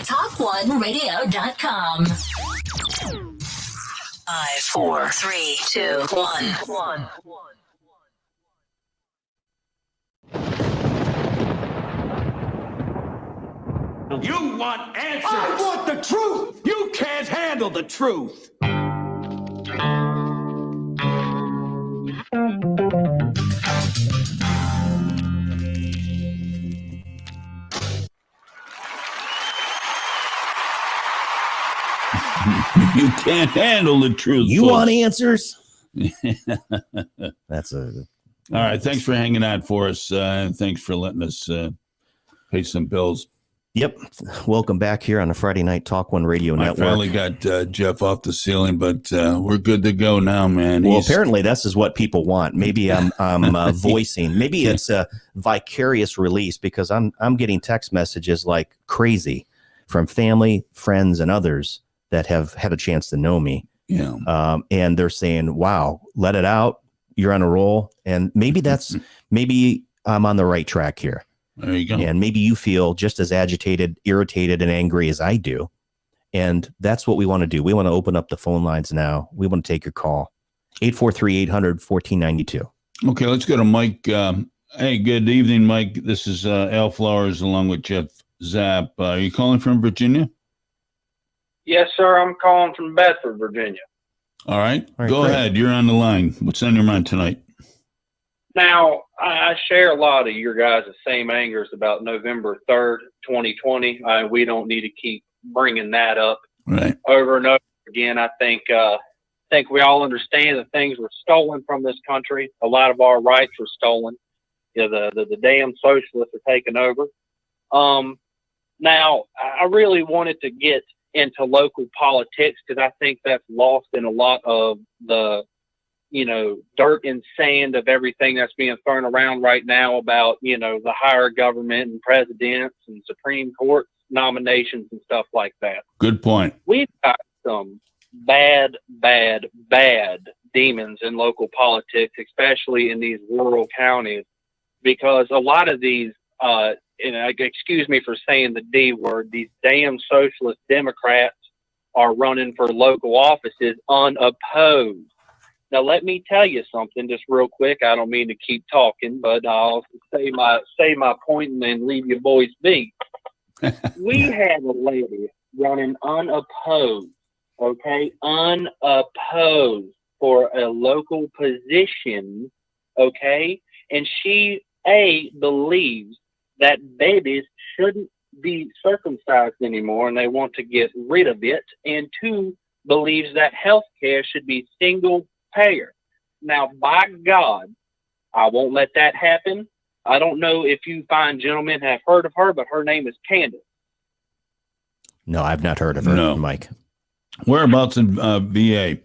TalkOneRadio.com. 5, 4, 3, 2, 1. You want answers! I want the truth! You can't handle the truth! You can't handle the truth. You folks. want answers? That's all right. Thanks for hanging out for us. And thanks for letting us pay some bills. Yep. Welcome back here on the Friday Night TalkOne Radio Network. I finally got Jeff off the ceiling, but we're good to go now, man. Well, apparently this is what people want. Maybe I'm voicing. Maybe it's a vicarious release because I'm getting text messages like crazy from family, friends, and others that have had a chance to know me. Yeah. And they're saying, wow, let it out. You're on a roll. And maybe maybe I'm on the right track here. There you go. And maybe you feel just as agitated, irritated, and angry as I do. And that's what we want to do. We want to open up the phone lines now. We want to take your call. 843-800-1492. Okay, let's go to Mike. Hey, good evening, Mike. This is Al Flowers along with Jeff Zapp. Are you calling from Virginia? Yes, sir. I'm calling from Bedford, Virginia. All right. Go ahead. You're on the line. What's on your mind tonight? Now, I share a lot of your guys' same angers about November 3rd, 2020. We don't need to keep bringing that up over and over again. I think we all understand that things were stolen from this country. A lot of our rights were stolen. The damn socialists are taking over. Now, I really wanted to get into local politics because I think that's lost in a lot of the, dirt and sand of everything that's being thrown around right now about, the higher government and presidents and Supreme Court nominations and stuff like that. Good point. We've got some bad demons in local politics, especially in these rural counties, because a lot of these, excuse me for saying the D word, these damn socialist Democrats are running for local offices unopposed. Now, let me tell you something just real quick. I don't mean to keep talking, but I'll say my point and then leave you boys be. We had a lady running unopposed, okay, unopposed for a local position, okay, and she, believes that babies shouldn't be circumcised anymore and they want to get rid of it, and 2, believes that health care should be single payer. Now, by God, I won't let that happen. I don't know if you fine gentlemen have heard of her, but her name is Candace. No, I've not heard of her, No. Mike. Whereabouts in VA?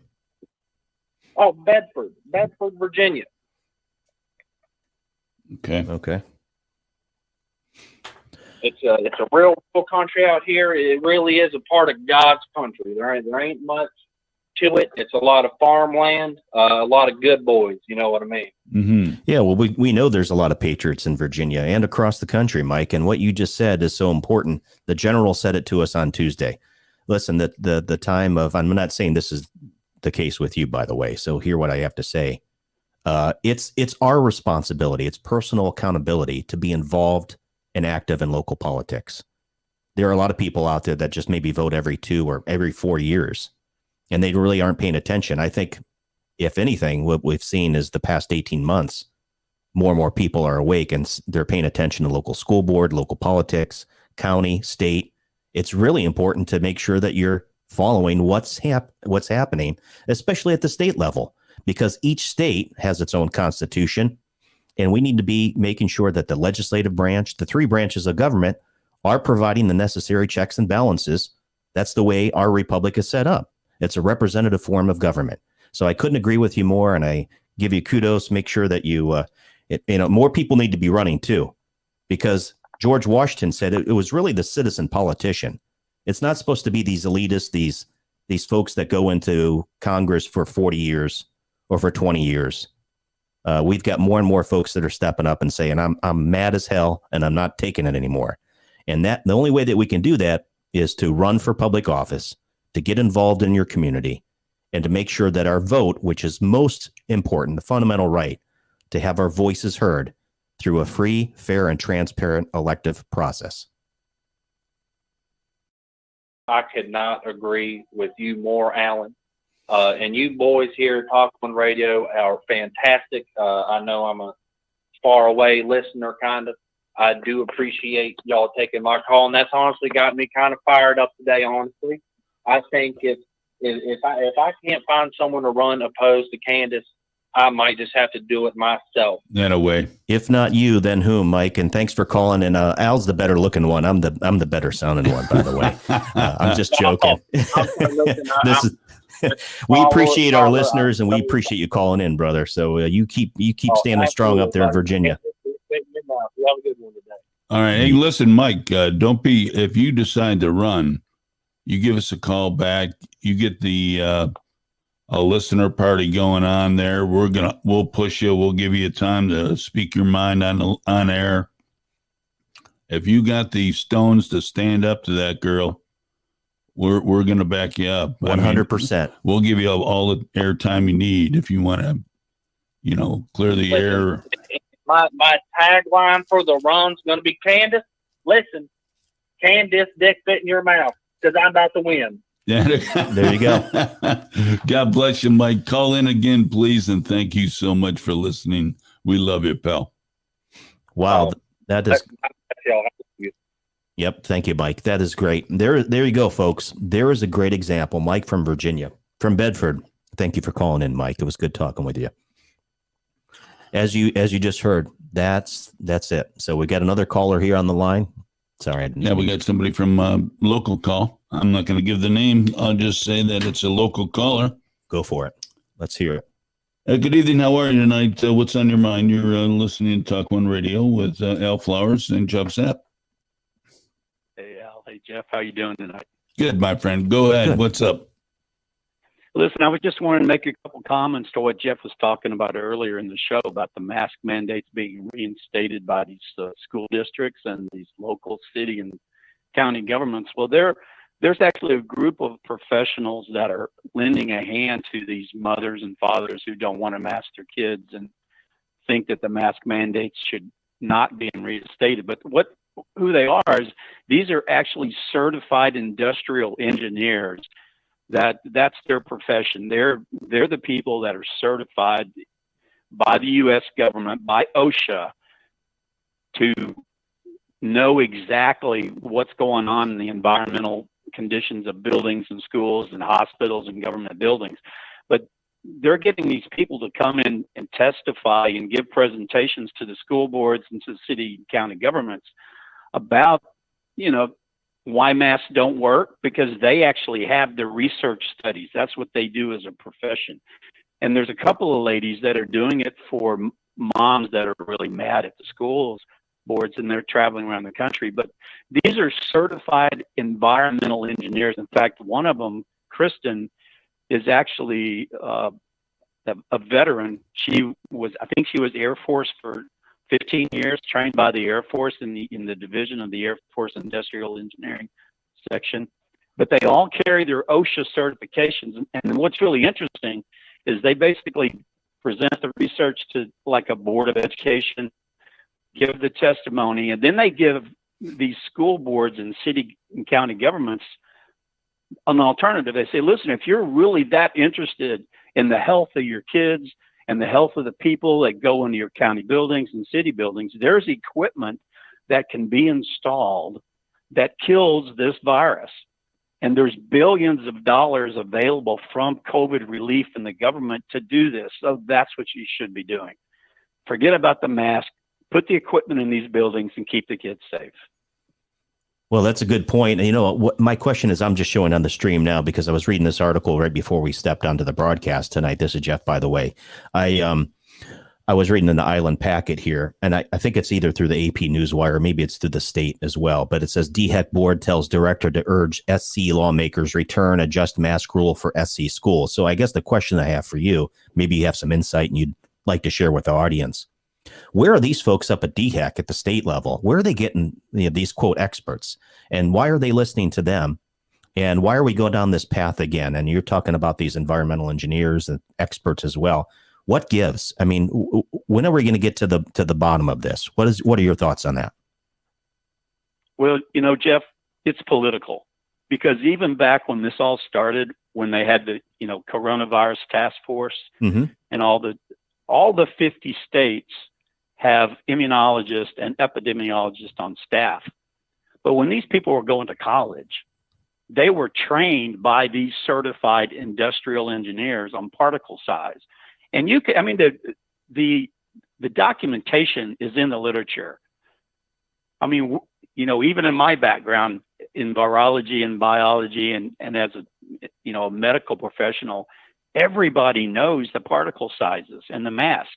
Oh, Bedford, Virginia. Okay. It's a real country out here. It really is a part of God's country. There ain't much to it. It's a lot of farmland, a lot of good boys. You know what I mean? Mm-hmm. Yeah, well, we know there's a lot of patriots in Virginia and across the country, Mike. And what you just said is so important. The general said it to us on Tuesday. Listen, the time of, I'm not saying this is the case with you, by the way. So hear what I have to say. It's our responsibility. It's personal accountability to be involved and active in local politics. There are a lot of people out there that just maybe vote every 2 or every 4 years, and they really aren't paying attention. I think, if anything, what we've seen is the past 18 months, more and more people are awake and they're paying attention to local school board, local politics, county, state. It's really important to make sure that you're following what's happening, especially at the state level, because each state has its own constitution. And we need to be making sure that the legislative branch, the 3 branches of government, are providing the necessary checks and balances. That's the way our republic is set up. It's a representative form of government. So I couldn't agree with you more, and I give you kudos. Make sure that more people need to be running too, because George Washington said it was really the citizen politician. It's not supposed to be these elitists, these folks that go into Congress for 40 years or for 20 years. We've got more and more folks that are stepping up and saying, I'm mad as hell and I'm not taking it anymore. And the only way that we can do that is to run for public office, to get involved in your community, and to make sure that our vote, which is most important, the fundamental right to have our voices heard through a free, fair, and transparent elective process. I could not agree with you more, Alan. And you boys here at TalkOne Radio are fantastic. I know I'm a far away listener, kind of. I do appreciate y'all taking my call, and that's honestly got me kind of fired up today. Honestly, I think if I can't find someone to run opposed to Candace, I might just have to do it myself. That away. If not you, then whom, Mike? And thanks for calling. And Al's the better looking one. I'm the better sounding one, by the way. I'm just joking. We appreciate our listeners, and we appreciate you calling in, brother. So you keep standing strong up there in Virginia. You have a good one today. All right. Hey, listen, Mike, if you decide to run, you give us a call back. You get a listener party going on there. We'll push you. We'll give you time to speak your mind on air. If you got the stones to stand up to that girl, we're going to back you up. 100%. We'll give you all the air time you need if you want to, clear the air. My tagline for the run's going to be Candace. Listen, Candace, dick fit in your mouth, because I'm about to win. Yeah. There you go. God bless you, Mike. Call in again, please, and thank you so much for listening. We love you, pal. Wow, that is. Yep, thank you, Mike. That is great. There you go, folks. There is a great example. Mike from Virginia, from Bedford. Thank you for calling in, Mike. It was good talking with you. As you just heard, That's it. So we got another caller here on the line. Sorry. Yeah, we got somebody from local call. I'm not going to give the name. I'll just say that it's a local caller. Go for it. Let's hear it. Good evening. How are you tonight? What's on your mind? You're listening to Talk One Radio with Al Flowers and Jeff Zapp. Hey, Al. Hey, Jeff. How you doing tonight? Good, my friend. Go ahead. Good. What's up? Listen, I was just wanting to make a couple comments to what Jeff was talking about earlier in the show about the mask mandates being reinstated by these school districts and these local city and county governments. Well, there's actually a group of professionals that are lending a hand to these mothers and fathers who don't want to mask their kids and think that the mask mandates should not be reinstated. But who they are is these are actually certified industrial engineers. That's their profession. They're the people that are certified by the U.S. government, by OSHA, to know exactly what's going on in the environmental conditions of buildings and schools and hospitals and government buildings. But they're getting these people to come in and testify and give presentations to the school boards and to the city and county governments about, why masks don't work, because they actually have the research studies. That's what they do as a profession. And there's a couple of ladies that are doing it for moms that are really mad at the schools boards, and they're traveling around the country. But these are certified environmental engineers. In fact, one of them, Kristen, is actually a veteran. I think she was Air Force for 15 years, trained by the Air Force in the division of the Air Force Industrial Engineering section. But they all carry their OSHA certifications. And what's really interesting is they basically present the research to like a board of education, give the testimony, and then they give these school boards and city and county governments an alternative. They say, listen, if you're really that interested in the health of your kids and the health of the people that go into your county buildings and city buildings, there's equipment that can be installed that kills this virus. And there's billions of dollars available from COVID relief in the government to do this. So that's what you should be doing. Forget about the mask, put the equipment in these buildings and keep the kids safe. Well, that's a good point. And what my question is, I'm just showing on the stream now because I was reading this article right before we stepped onto the broadcast tonight. This is Jeff, by the way. I was reading in the Island Packet here, and I think it's either through the AP Newswire or maybe it's through the state as well. But it says DHEC board tells director to urge SC lawmakers return adjust mask rule for SC schools. So I guess the question I have for you, maybe you have some insight and you'd like to share with the audience. Where are these folks up at DHEC at the state level? Where are they getting these quote experts, and why are they listening to them? And why are we going down this path again? And you're talking about these environmental engineers and experts as well. What gives? I mean, when are we going to get to the bottom of this? What are your thoughts on that? Well, Jeff, it's political, because even back when this all started, when they had the coronavirus task force and all the 50 states have immunologists and epidemiologists on staff. But when these people were going to college, they were trained by these certified industrial engineers on particle size. And the documentation is in the literature. I mean, even in my background in virology and biology and as a medical professional, everybody knows the particle sizes and the mask.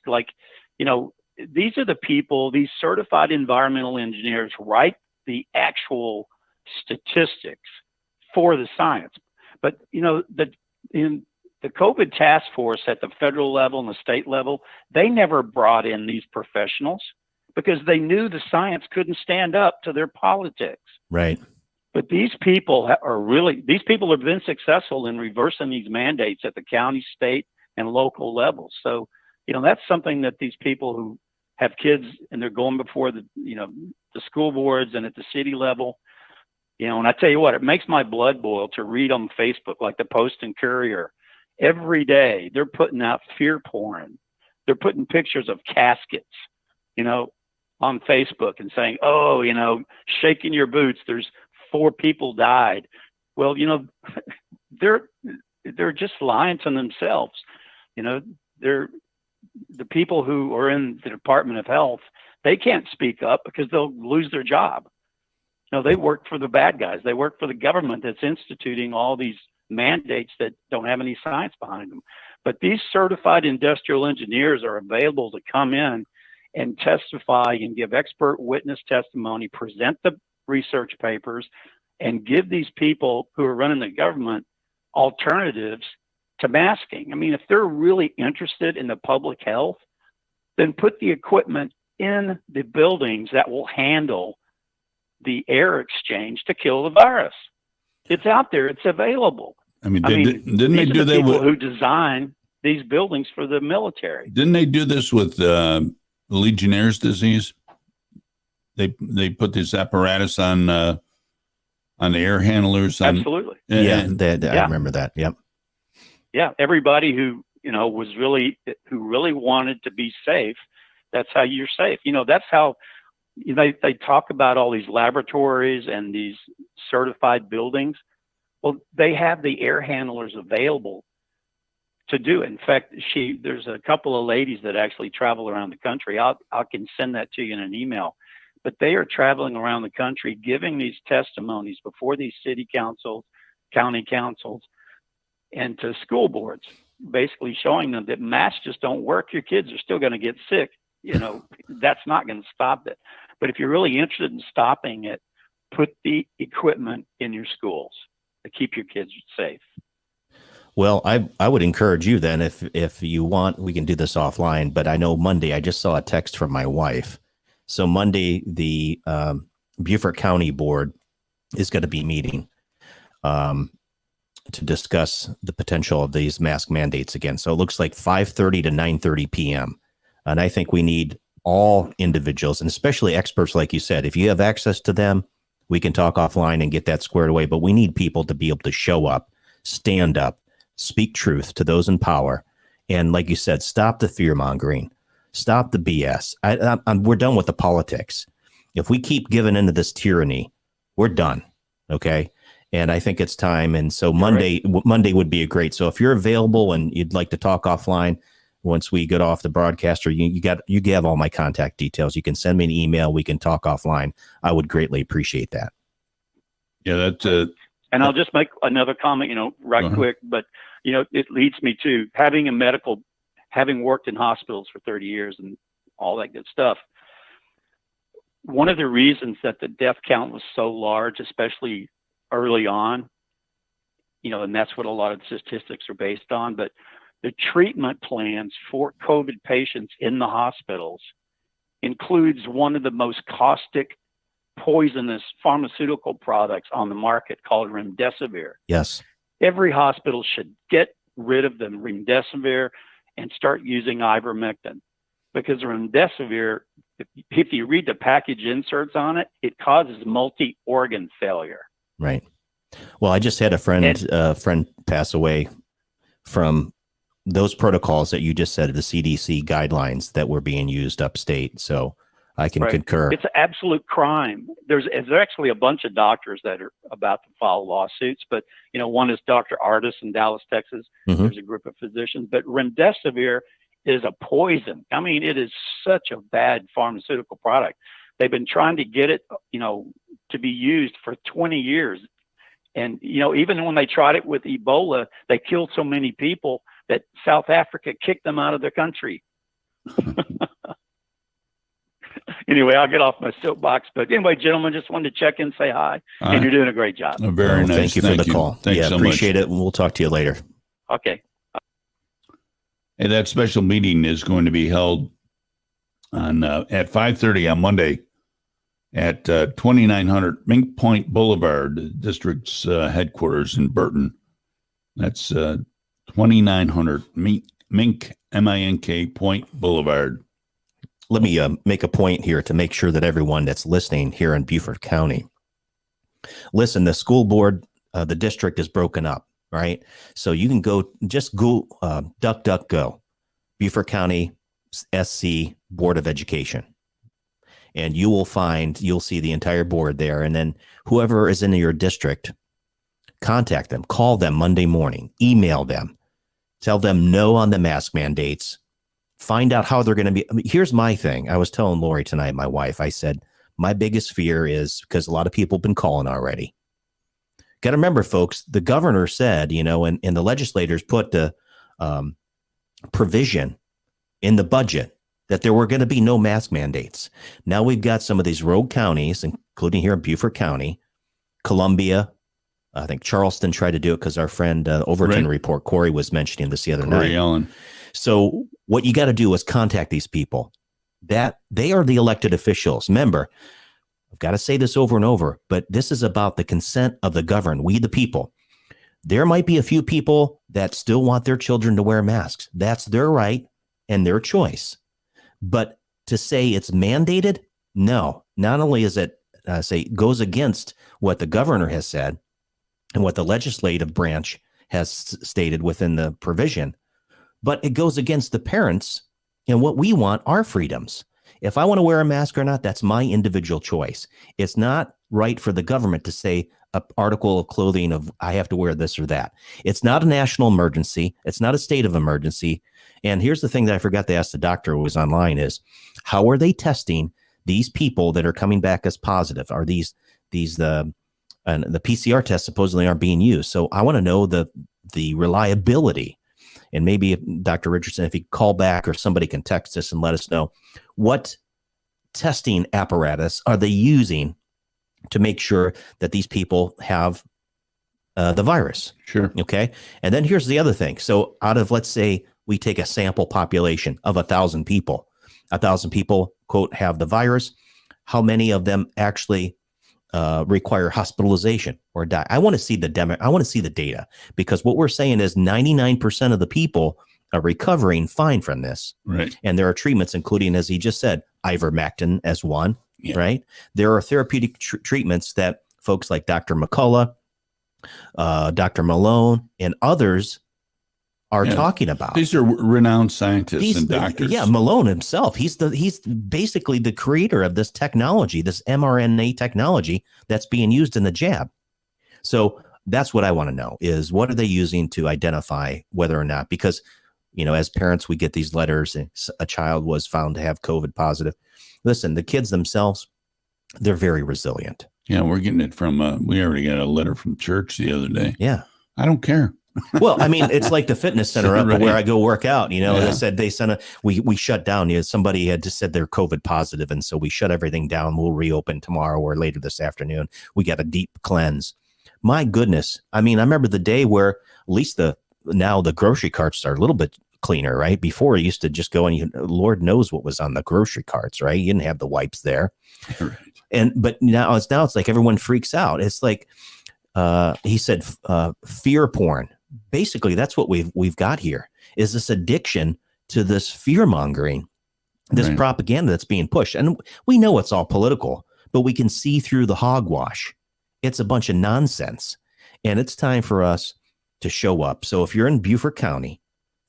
These are the people, these certified environmental engineers write the actual statistics for the science. But, in the COVID task force at the federal level and the state level, they never brought in these professionals because they knew the science couldn't stand up to their politics. Right. But these people have been successful in reversing these mandates at the county, state, and local levels. So, that's something that these people who have kids and they're going before the school boards and at the city level, and I tell you what, it makes my blood boil to read on Facebook, like the Post and Courier. Every day they're putting out fear porn. They're putting pictures of caskets, on Facebook and saying, shaking your boots. There's 4 people died. Well, they're just lying to themselves. They're the people who are in the Department of Health. they can't speak up because they'll lose their job. They work for the bad guys. They work for the government that's instituting all these mandates that don't have any science behind them. But these certified industrial engineers are available to come in and testify and give expert witness testimony, present the research papers, and give these people who are running the government alternatives to masking. I mean, if they're really interested in the public health, then put the equipment in the buildings that will handle the air exchange to kill the virus. It's out there. It's available. Didn't they do that people with who design these buildings for the military? Didn't they do this with Legionnaire's disease? They put this apparatus on the air handlers. Absolutely. I remember that. Yep. Yeah. Everybody who who really wanted to be safe. That's how you're safe. That's how. They talk about all these laboratories and these certified buildings. Well, they have the air handlers available to do it. In fact, there's a couple of ladies that actually travel around the country. I can send that to you in an email. But they are traveling around the country giving these testimonies before these city councils, county councils, and to school boards, basically showing them that masks just don't work. Your kids are still going to get sick. That's not going to stop it. But if you're really interested in stopping it, put the equipment in your schools to keep your kids safe. Well, I would encourage you then, if you want, we can do this offline, but I know Monday, I just saw a text from my wife. So Monday, the Beaufort County Board is going to be meeting to discuss the potential of these mask mandates again. So it looks like 5:30 to 9:30 p.m. And I think we need all individuals, and especially experts, like you said. If you have access to them, we can talk offline and get that squared away. But we need people to be able to show up, stand up, speak truth to those in power. And like you said, stop the fear mongering, stop the BS. We're done with the politics. If we keep giving into this tyranny, we're done. Okay. And I think it's time. And so Monday would be a great. So if you're available and you'd like to talk offline, once we get off the broadcast, or you have all my contact details, you can send me an email. We can talk offline. I would greatly appreciate that. Yeah, that's and I'll just make another comment, quick, but it leads me to having worked in hospitals for 30 years and all that good stuff. One of the reasons that the death count was so large, especially early on, and that's what a lot of the statistics are based on, but the treatment plans for COVID patients in the hospitals includes one of the most caustic, poisonous pharmaceutical products on the market called remdesivir. Yes. Every hospital should get rid of the remdesivir and start using ivermectin, because remdesivir, if you read the package inserts on it, it causes multi-organ failure. Right. Well, I just had a friend pass away from those protocols that you just said, the CDC guidelines that were being used upstate. So I can concur. It's an absolute crime. There's actually a bunch of doctors that are about to file lawsuits, but one is Dr. Artis in Dallas, Texas. Mm-hmm. There's a group of physicians, but remdesivir is a poison. I mean, it is such a bad pharmaceutical product. They've been trying to get it, to be used for 20 years. And, even when they tried it with Ebola, they killed so many people that South Africa kicked them out of their country. Anyway, I'll get off my soapbox. But anyway, gentlemen, just wanted to check in, say hi, and you're doing a great job. Very nice. Thank you for the call. Thanks so appreciate much. it. And we'll talk to you later. Okay. Hey, that special meeting is going to be held on at 5:30 on Monday at 2900 Mink Point Boulevard, the district's headquarters in Burton. That's 2900 Mink, M-I-N-K, Point Boulevard. Let me make a point here to make sure that everyone that's listening here in Beaufort County, listen, the school board, the district is broken up, right? So you can just Google DuckDuckGo, Beaufort County SC Board of Education. And you'll see the entire board there. And then whoever is in your district, contact them, call them Monday morning, email them, tell them no on the mask mandates, find out how they're going to be. I mean, here's my thing. I was telling Lori tonight, my wife, I said, my biggest fear is because a lot of people have been calling already. Got to remember, folks, the governor said, and the legislators put the provision in the budget that there were going to be no mask mandates. Now we've got some of these rogue counties, including here in Beaufort County, Columbia. I think Charleston tried to do it because our friend Overton report, Corey was mentioning this the other night. Ellen. So what you got to do is contact these people. That they are the elected officials. Remember, I've got to say this over and over, but this is about the consent of the governed, we the people. There might be a few people that still want their children to wear masks. That's their right and their choice. But to say it's mandated, no. Not only is it goes against what the governor has said and what the legislative branch has stated within the provision, but it goes against the parents and what we want, our freedoms. If I want to wear a mask or not, that's my individual choice. It's not right for the government to say an article of clothing of I have to wear this or that. It's not a national emergency. It's not a state of emergency. And here's the thing that I forgot to ask the doctor who was online is, how are they testing these people that are coming back as positive? Are the PCR tests supposedly aren't being used? So I want to know the reliability. And maybe Dr. Richardson, if you call back or somebody can text us and let us know what testing apparatus are they using to make sure that these people have the virus. Sure. Okay. And then here's the other thing. So out of, let's say we take a sample population of 1,000 people, 1,000 people, quote, have the virus. How many of them actually require hospitalization or die? I want to see I want to see the data, because what we're saying is 99% of the people are recovering fine from this. Right. And there are treatments, including, as he just said, ivermectin as one, right? There are therapeutic treatments that folks like Dr. McCullough, Dr. Malone, and others are talking about. These are renowned scientists and doctors. Yeah, Malone himself, he's basically the creator of this technology, this mRNA technology that's being used in the jab. So that's what I want to know is, what are they using to identify whether or not, because, as parents, we get these letters and a child was found to have COVID positive. Listen, the kids themselves, they're very resilient. Yeah, we're getting it from, we already got a letter from church the other day. Yeah. I don't care. Well, I mean, it's like the fitness center up Right. where I go work out. They sent we shut down. Somebody had just said they're COVID positive, and so we shut everything down. We'll reopen tomorrow or later this afternoon. We got a deep cleanse. My goodness, I mean, I remember the day where at least now the grocery carts are a little bit cleaner, right? Before you used to just go and Lord knows what was on the grocery carts, right? You didn't have the wipes there, right. But now it's like everyone freaks out. It's like he said, fear porn. Basically, that's what we've got here, is this addiction to this fear mongering, this propaganda that's being pushed. And we know it's all political, but we can see through the hogwash. It's a bunch of nonsense. And it's time for us to show up. So if you're in Beaufort County,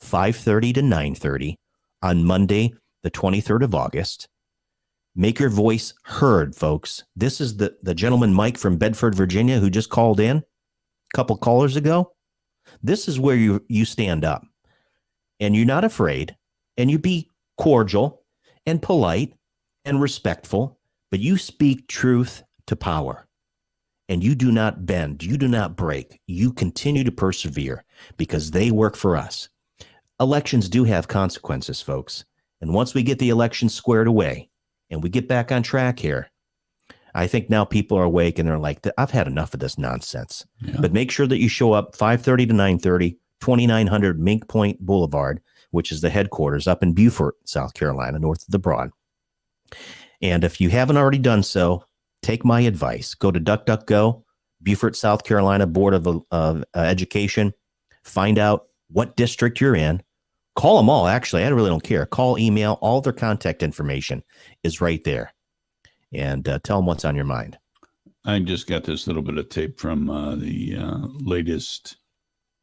5:30 to 9:30 on Monday, the 23rd of August, make your voice heard, folks. This is the gentleman, Mike from Bedford, Virginia, who just called in a couple callers ago. This is where you stand up and you're not afraid, and you be cordial and polite and respectful, but you speak truth to power, and you do not bend. You do not break. You continue to persevere, because they work for us. Elections do have consequences, folks. And once we get the election squared away and we get back on track here, I think now people are awake and they're like, I've had enough of this nonsense. Yeah. But make sure that you show up 5:30 to 9:30, 2900 Mink Point Boulevard, which is the headquarters up in Beaufort, South Carolina, north of the Broad. And if you haven't already done so, take my advice. Go to DuckDuckGo, Beaufort, South Carolina Board of Education. Find out what district you're in. Call them all, actually. I really don't care. Call, email, all their contact information is right there. And tell them what's on your mind. I just got this little bit of tape from the latest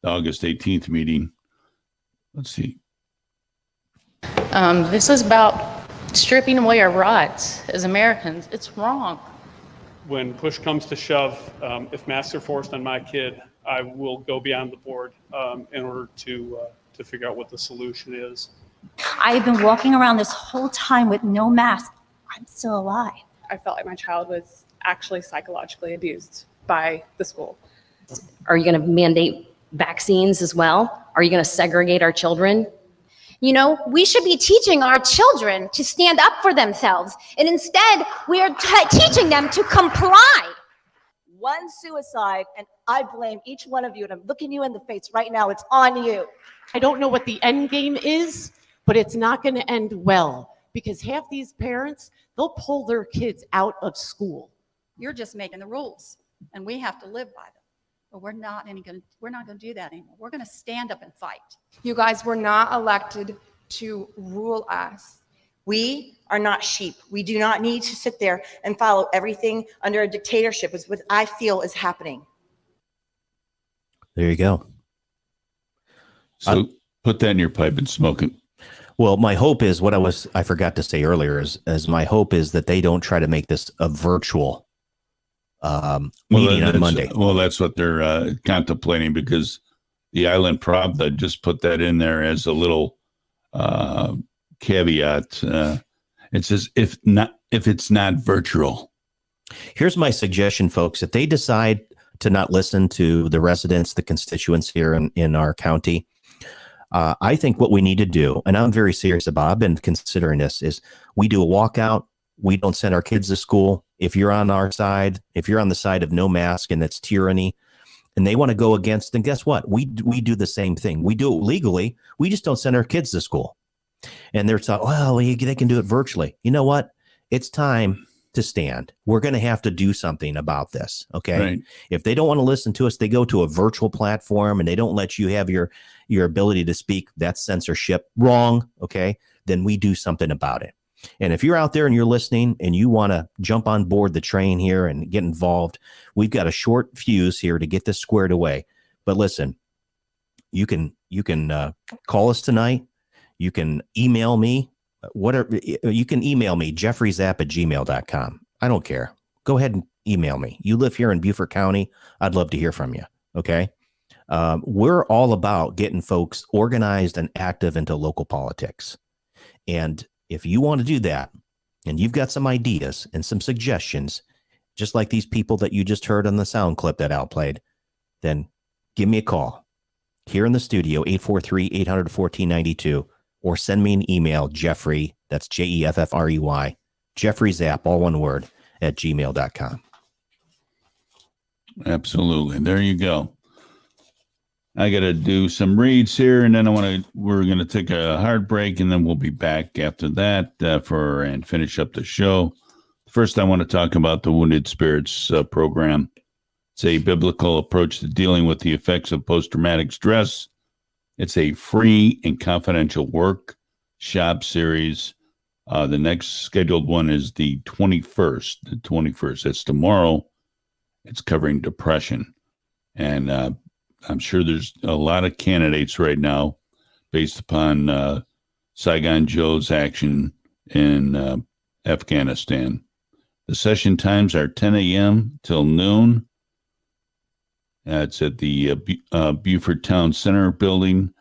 August 18th meeting. Let's see. This is about stripping away our rights as Americans. It's wrong. When push comes to shove, if masks are forced on my kid, I will go beyond the board in order to figure out what the solution is. I've been walking around this whole time with no mask. I'm still alive. I felt like my child was actually psychologically abused by the school. Are you going to mandate vaccines as well? Are you going to segregate our children? You know, we should be teaching our children to stand up for themselves. And instead, we are teaching them to comply. One suicide, and I blame each one of you, and I'm looking you in the face right now. It's on you. I don't know what the end game is, but it's not going to end well, because half these parents, they'll pull their kids out of school. You're just making the rules, and we have to live by them. But we're not going to do that anymore. We're going to stand up and fight. You guys were not elected to rule us. We are not sheep. We do not need to sit there and follow everything under a dictatorship, is what I feel is happening. There you go. So put that in your pipe and smoke it. Well, my hope is I forgot to say earlier is my hope is that they don't try to make this a virtual meeting on Monday. Well, that's what they're contemplating, because the Island Pravda just put that in there as a little caveat. It says if it's not virtual. Here's my suggestion, folks. If they decide to not listen to the residents, the constituents here in our county, I think what we need to do, and I'm very serious about, I've been considering this, is we do a walkout. We don't send our kids to school. If you're on our side, if you're on the side of no mask and it's tyranny, and they want to go against, then guess what? We do the same thing. We do it legally. We just don't send our kids to school. And they're thought, well, they can do it virtually. You know what? It's time to stand. We're going to have to do something about this. Okay. Right. If they don't want to listen to us, they go to a virtual platform and they don't let you have your ability to speak. That's censorship. Wrong. Okay. Then we do something about it. And if you're out there and you're listening and you want to jump on board the train here and get involved, we've got a short fuse here to get this squared away. But listen, you can call us tonight. You can email me. You can email me, jeffreyzapp@gmail.com. I don't care. Go ahead and email me. You live here in Beaufort County. I'd love to hear from you. Okay. We're all about getting folks organized and active into local politics. And if you want to do that, and you've got some ideas and some suggestions, just like these people that you just heard on the sound clip that Al played, then give me a call here in the studio, 843-800-1492, or send me an email, Jeffrey, that's Jeffrey, Jeffrey Zapp, all one word, at gmail.com. Absolutely. There you go. I got to do some reads here, and then we're going to take a hard break, and then we'll be back after that and finish up the show. First, I want to talk about the Wounded Spirits program. It's a biblical approach to dealing with the effects of post-traumatic stress. It's a free and confidential workshop series. The next scheduled one is the 21st. The 21st. That's tomorrow. It's covering depression. And I'm sure there's a lot of candidates right now based upon Saigon Joe's action in Afghanistan. The session times are 10 a.m. till noon. It's at the Beaufort Town Center building,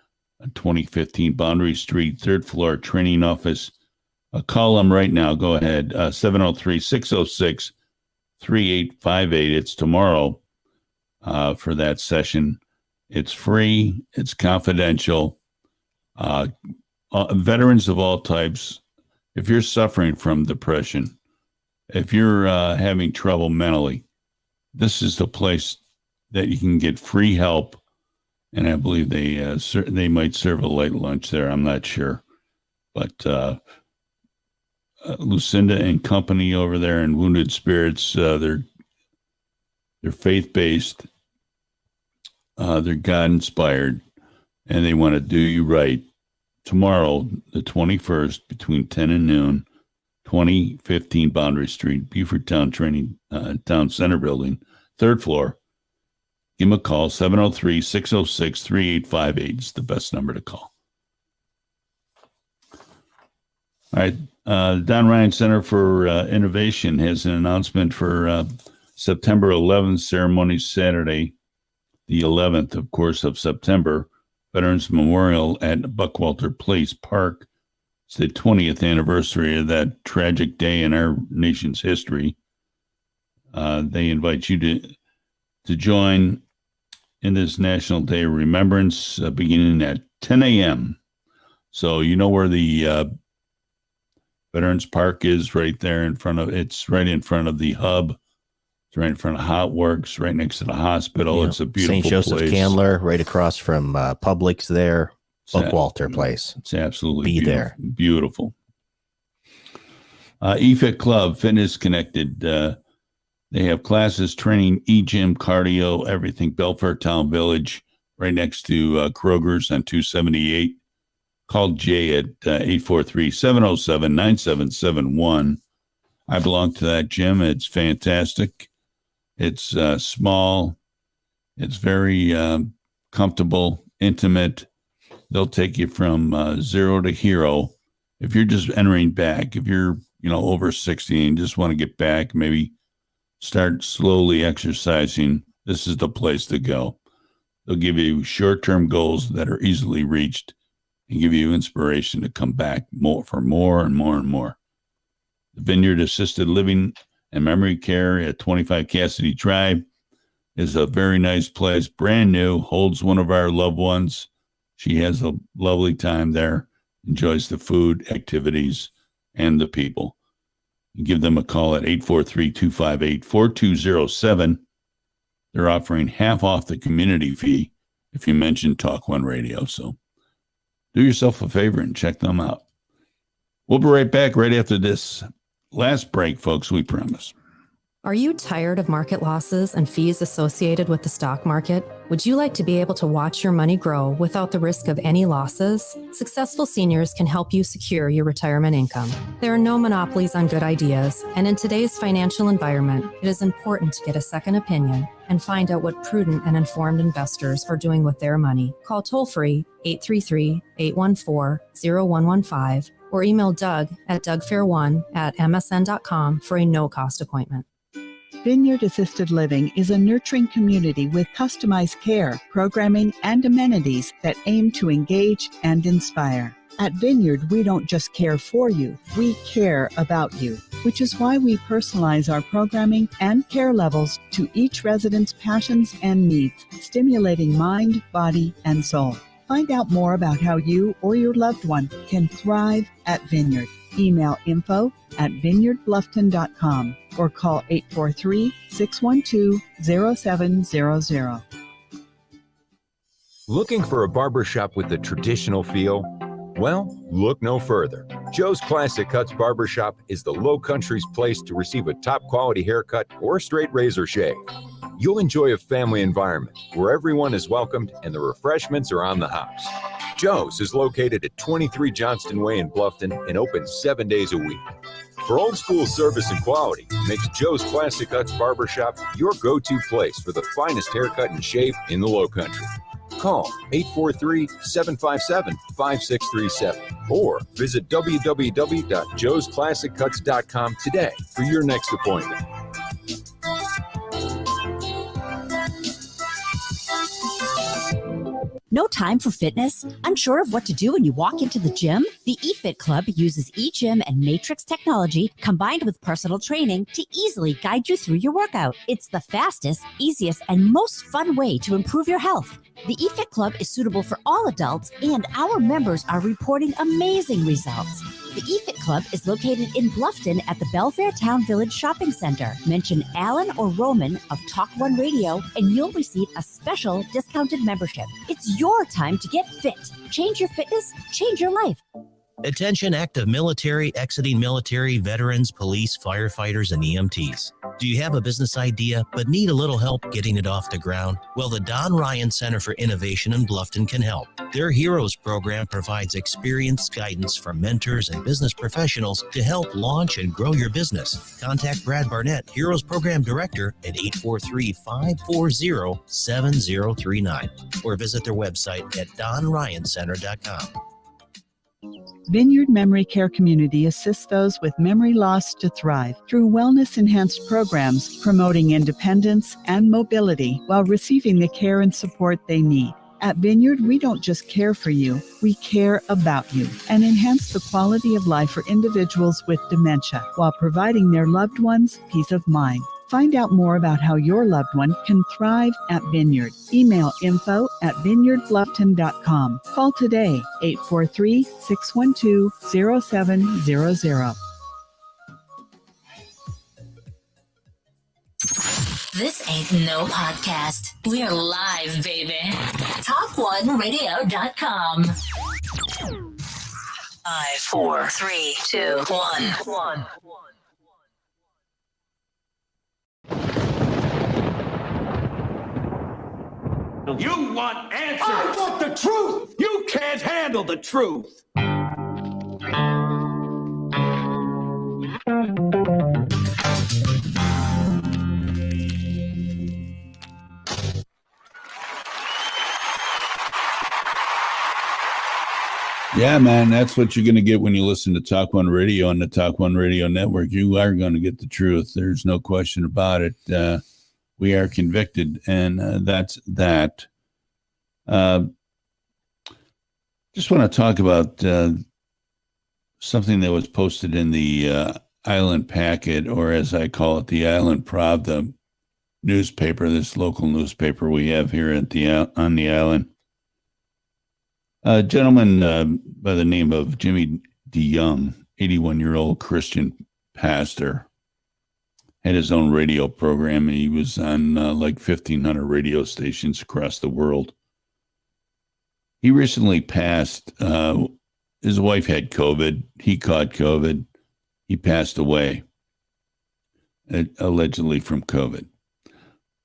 2015 Boundary Street, 3rd floor, training office. Call them right now. Go ahead. 703-606-3858. It's tomorrow for that session. It's free. It's confidential. Veterans of all types, if you're suffering from depression, if you're having trouble mentally, this is the place that you can get free help. And I believe they might serve a light lunch there. I'm not sure. But Lucinda and company over there in Wounded Spirits, they're faith-based. They're God-inspired, and they want to do you right. Tomorrow, the 21st, between 10 and noon, 2015 Boundary Street, Beaufort Town Town Center Building, 3rd floor. Give them a call, 703-606-3858. It's the best number to call. All right. Don Ryan Center for Innovation has an announcement for September 11th ceremony, Saturday, the 11th, of course, of September. Veterans Memorial at Buckwalter Place Park. It's the 20th anniversary of that tragic day in our nation's history. They invite you to join in this National Day of Remembrance beginning at 10 a.m. So you know where the Veterans Park is, right there in front of, it's right in front of the hub. It's right in front of Hot Works, right next to the hospital. Yeah. It's a beautiful St. Joseph place. Candler, right across from Publix there. Buckwalter Place. It's absolutely Be beautiful. there. Beautiful. EFIT Club, Fitness Connected. They have classes, training, e-gym, cardio, everything. Belfair Town Village, right next to Kroger's on 278. Call Jay at 843-707-9771. I belong to that gym. It's fantastic. It's small. It's very comfortable, intimate. They'll take you from zero to hero. If you're just entering back, if you're over 60 and just want to get back, maybe start slowly exercising, this is the place to go. They'll give you short-term goals that are easily reached and give you inspiration to come back for more and more and more. The Vineyard Assisted Living and Memory Care at 25 Cassidy Drive is a very nice place, brand new, holds one of our loved ones. She has a lovely time there, enjoys the food, activities, and the people. You give them a call at 843-258-4207. They're offering half off the community fee if you mention TalkOne Radio. So do yourself a favor and check them out. We'll be right back right after this last break, folks, we promise. Are you tired of market losses and fees associated with the stock market? Would you like to be able to watch your money grow without the risk of any losses? Successful Seniors can help you secure your retirement income. There are no monopolies on good ideas, and in today's financial environment, it is important to get a second opinion and find out what prudent and informed investors are doing with their money. Call toll-free 833-814-0115 or email Doug at dougfair1@msn.com for a no-cost appointment. Vineyard Assisted Living is a nurturing community with customized care, programming, and amenities that aim to engage and inspire. At Vineyard, we don't just care for you, we care about you, which is why we personalize our programming and care levels to each resident's passions and needs, stimulating mind, body, and soul. Find out more about how you or your loved one can thrive at Vineyard. Email info@vineyardbluffton.com or call 843-612-0700. Looking for a barbershop with a traditional feel? Well, look no further. Joe's Classic Cuts Barbershop is the Low Country's place to receive a top quality haircut or straight razor shave. You'll enjoy a family environment where everyone is welcomed and the refreshments are on the house. Joe's is located at 23 Johnston Way in Bluffton and open 7 days a week. For old school service and quality, makes Joe's Classic Cuts Barbershop your go-to place for the finest haircut and shave in the Low Country. Call 843-757-5637 or visit www.joesclassiccuts.com today for your next appointment. No time for fitness? Unsure of what to do when you walk into the gym? The eFit Club uses eGym and Matrix technology combined with personal training to easily guide you through your workout. It's the fastest, easiest, and most fun way to improve your health. The eFit Club is suitable for all adults, and our members are reporting amazing results. The eFit Club is located in Bluffton at the Belfair Town Village Shopping Center. Mention Alan or Roman of TalkOne Radio, and you'll receive a special discounted membership. It's your time to get fit. Change your fitness, change your life. Attention active military, exiting military, veterans, police, firefighters, and EMTs. Do you have a business idea but need a little help getting it off the ground? Well, the Don Ryan Center for Innovation in Bluffton can help. Their Heroes program provides experienced guidance from mentors and business professionals to help launch and grow your business. Contact Brad Barnett, Heroes Program Director, at 843-540-7039 or visit their website at donryancenter.com. Vineyard Memory Care Community assists those with memory loss to thrive through wellness-enhanced programs promoting independence and mobility while receiving the care and support they need. At Vineyard, we don't just care for you, we care about you and enhance the quality of life for individuals with dementia while providing their loved ones peace of mind. Find out more about how your loved one can thrive at Vineyard. Email info@vineyardbluffton.com. Call today, 843-612-0700. This ain't no podcast. We're live, baby. TalkOneRadio.com. 5, 4, 3, 2, 1. You want answers! I want the truth! You can't handle the truth! Yeah, man, that's what you're going to get when you listen to Talk One Radio on the Talk One Radio Network. You are going to get the truth. There's no question about it. We are convicted, and that's that. Just want to talk about something that was posted in the Island Packet, or as I call it, the Island Pravda newspaper, this local newspaper we have here at on the island. A gentleman by the name of Jimmy DeYoung, 81-year-old Christian pastor, had his own radio program, and he was on like 1,500 radio stations across the world. He recently passed. His wife had COVID. He caught COVID. He passed away, allegedly from COVID.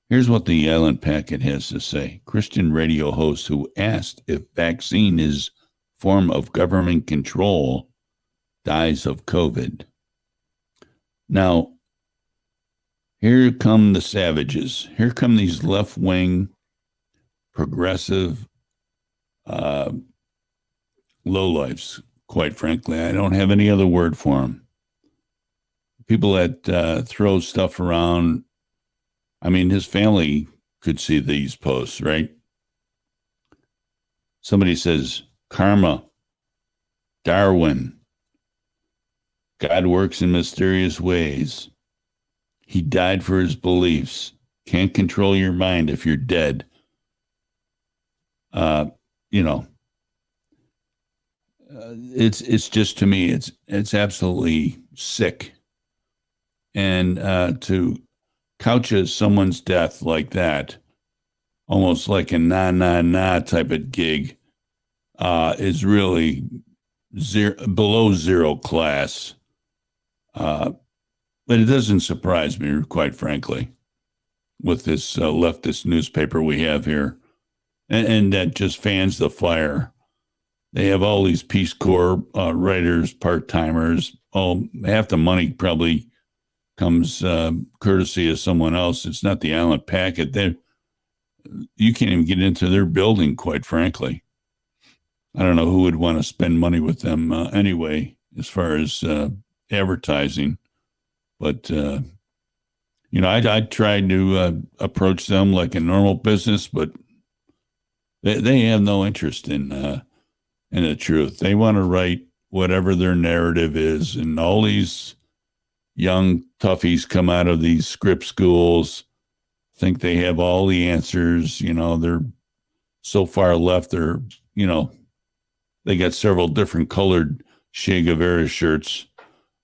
Here's what the Island Packet has to say. Christian radio host who asked if vaccine is form of government control dies of COVID. Now, here come the savages. Here come these left-wing, progressive lowlifes, quite frankly. I don't have any other word for them. People that throw stuff around. I mean, his family could see these posts, right? Somebody says, karma, Darwin, God works in mysterious ways. He died for his beliefs. Can't control your mind if you're dead. It's just, to me, it's absolutely sick. And to couches someone's death like that, almost like a na type of gig, is really below zero class. But it doesn't surprise me, quite frankly, with this leftist newspaper we have here, and that just fans the fire. They have all these Peace Corps writers, part-timers. Oh, half the money probably comes courtesy of someone else. It's not the Island Packet. You can't even get into their building, quite frankly. I don't know who would want to spend money with them anyway, as far as advertising. But, I tried to approach them like a normal business, but they have no interest in the truth. They want to write whatever their narrative is, and all these young toughies come out of these script schools, think they have all the answers. They're so far left. They're, they got several different colored Che Guevara shirts,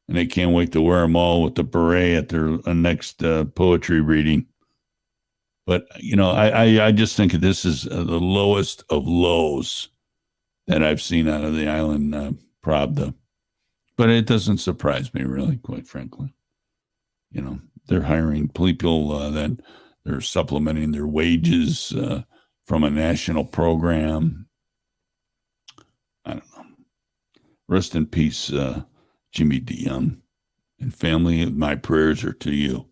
and they can't wait to wear them all with the beret at their next poetry reading. But, I just think this is the lowest of lows that I've seen out of the Island Pravda. But it doesn't surprise me, really, quite frankly. They're hiring people that they're supplementing their wages from a national program. I don't know. Rest in peace, Jimmy DeYoung. And family, my prayers are to you.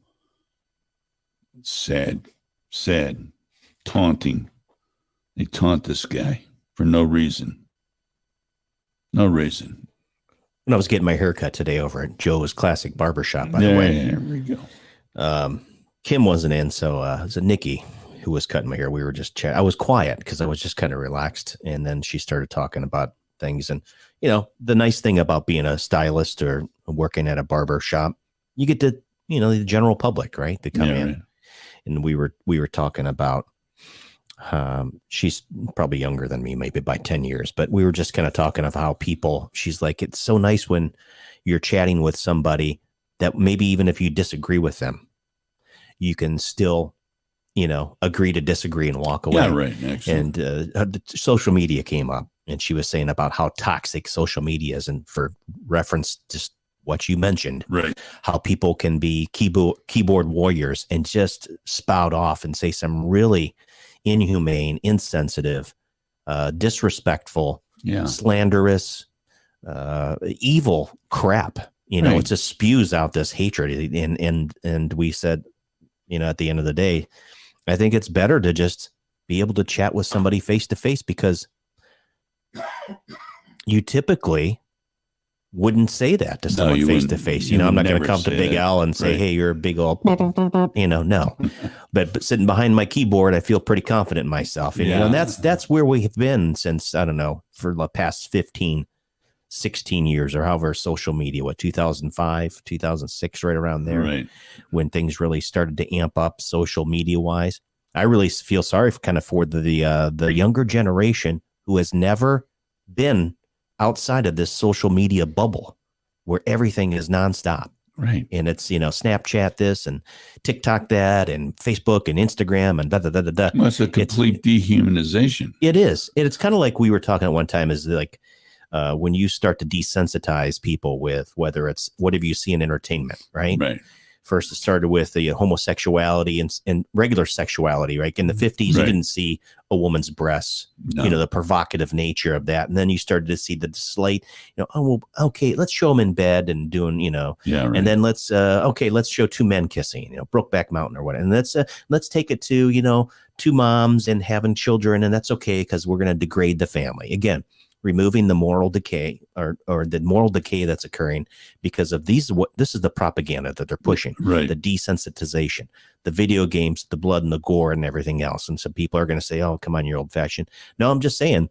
It's sad, taunting. They taunt this guy for no reason. No reason. When I was getting my haircut today over at Joe's Classic Barbershop, by the way. There we go. Kim wasn't in, so it was Nikki who was cutting my hair. We were just chatting. I was quiet because I was just kind of relaxed. And then she started talking about things. And, you know, the nice thing about being a stylist or working at a barber shop, you get to, you know, the general public, right? They come in. Right. And we were talking about, she's probably younger than me, maybe by 10 years, but we were just kind of talking of how people, she's like, it's so nice when you're chatting with somebody that maybe even if you disagree with them, you can still, you know, agree to disagree and walk away. Yeah, right. Excellent. And social media came up, and she was saying about how toxic social media is, and for reference to what you mentioned, right? How people can be keyboard warriors and just spout off and say some really inhumane, insensitive, disrespectful, slanderous, evil crap. You know, it just spews out this hatred. And we said, you know, at the end of the day, I think it's better to just be able to chat with somebody face to face, because you typically wouldn't say that to someone face to face. You know, I'm not going to come to Big Al and say, hey, you're a big old, you know, no. But sitting behind my keyboard, I feel pretty confident in myself. And, you know, and that's where we've been since, I don't know, for the past 15, 16 years or however, social media, 2005, 2006, right around there, right, when things really started to amp up social media wise. I really feel sorry for the younger generation who has never been outside of this social media bubble where everything is nonstop. Right. And it's, you know, Snapchat this and TikTok that and Facebook and Instagram and da. Well, it's a complete dehumanization. It is. And it's kind of like we were talking at one time, is like, when you start to desensitize people with whether it's whatever you see in entertainment, right? Right. First, it started with the homosexuality and regular sexuality, right? In the 50s, you didn't see a woman's breasts, you know, the provocative nature of that. And then you started to see the slight, you know, oh, well, okay, let's show them in bed and doing, you know, and then let's show two men kissing, you know, Brokeback Mountain or whatever. And let's take it to, you know, two moms and having children. And that's okay, because we're going to degrade the family. Again, removing the moral decay or the moral decay that's occurring because of this is the propaganda that they're pushing, right? The desensitization, the video games, the blood and the gore and everything else. And some people are going to say, oh, come on, you're old fashioned. No, I'm just saying,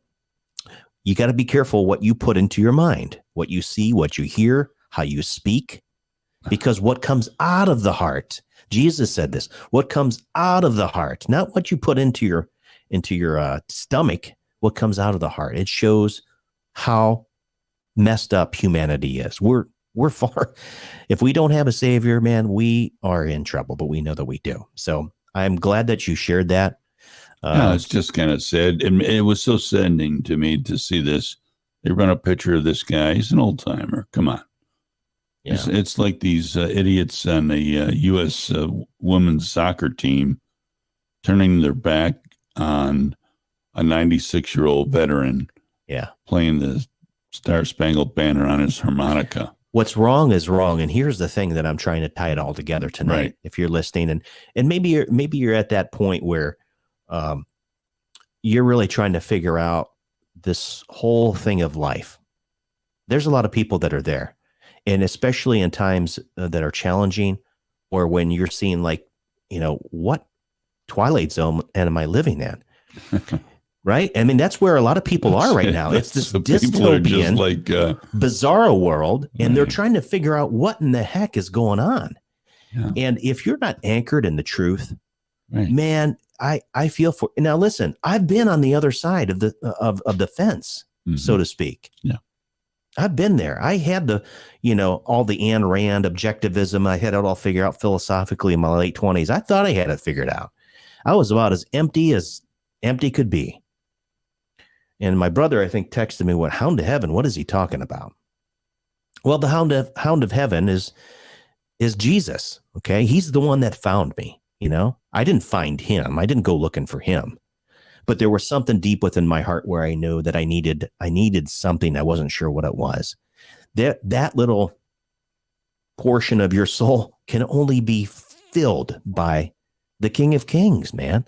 you got to be careful what you put into your mind, what you see, what you hear, how you speak, because what comes out of the heart, Jesus said this, what comes out of the heart, not what you put into your stomach, what comes out of the heart. It shows how messed up humanity is. We're far. If we don't have a savior, man, we are in trouble, but we know that we do. So I'm glad that you shared that. It's just kind of sad. It was so saddening to me to see this. They run a picture of this guy. He's an old timer. Come on. Yeah. It's like these idiots on the U.S. Women's soccer team turning their back on a 96-year-old veteran, playing the Star-Spangled Banner on his harmonica. What's wrong is wrong, and here's the thing that I'm trying to tie it all together tonight. Right. If you're listening, and maybe you're at that point where you're really trying to figure out this whole thing of life. There's a lot of people that are there, and especially in times that are challenging, or when you're seeing, like, you know, what Twilight Zone am I living in? Right? I mean, that's where a lot of people are right now. It's this dystopian, like, bizarro world, and they're trying to figure out what in the heck is going on. Yeah. And if you're not anchored in the truth, man, I feel for. Now, listen, I've been on the other side of the fence, so to speak. Yeah, I've been there. I had all the Ayn Rand objectivism. I had it all figured out philosophically in my late 20s. I thought I had it figured out. I was about as empty could be. And my brother, I think, texted me, "What hound of heaven? What is he talking about?" Well, the hound of heaven is Jesus. Okay, he's the one that found me. You know, I didn't find him. I didn't go looking for him, but there was something deep within my heart where I knew that I needed something. I wasn't sure what it was. That little portion of your soul can only be filled by the King of Kings, man.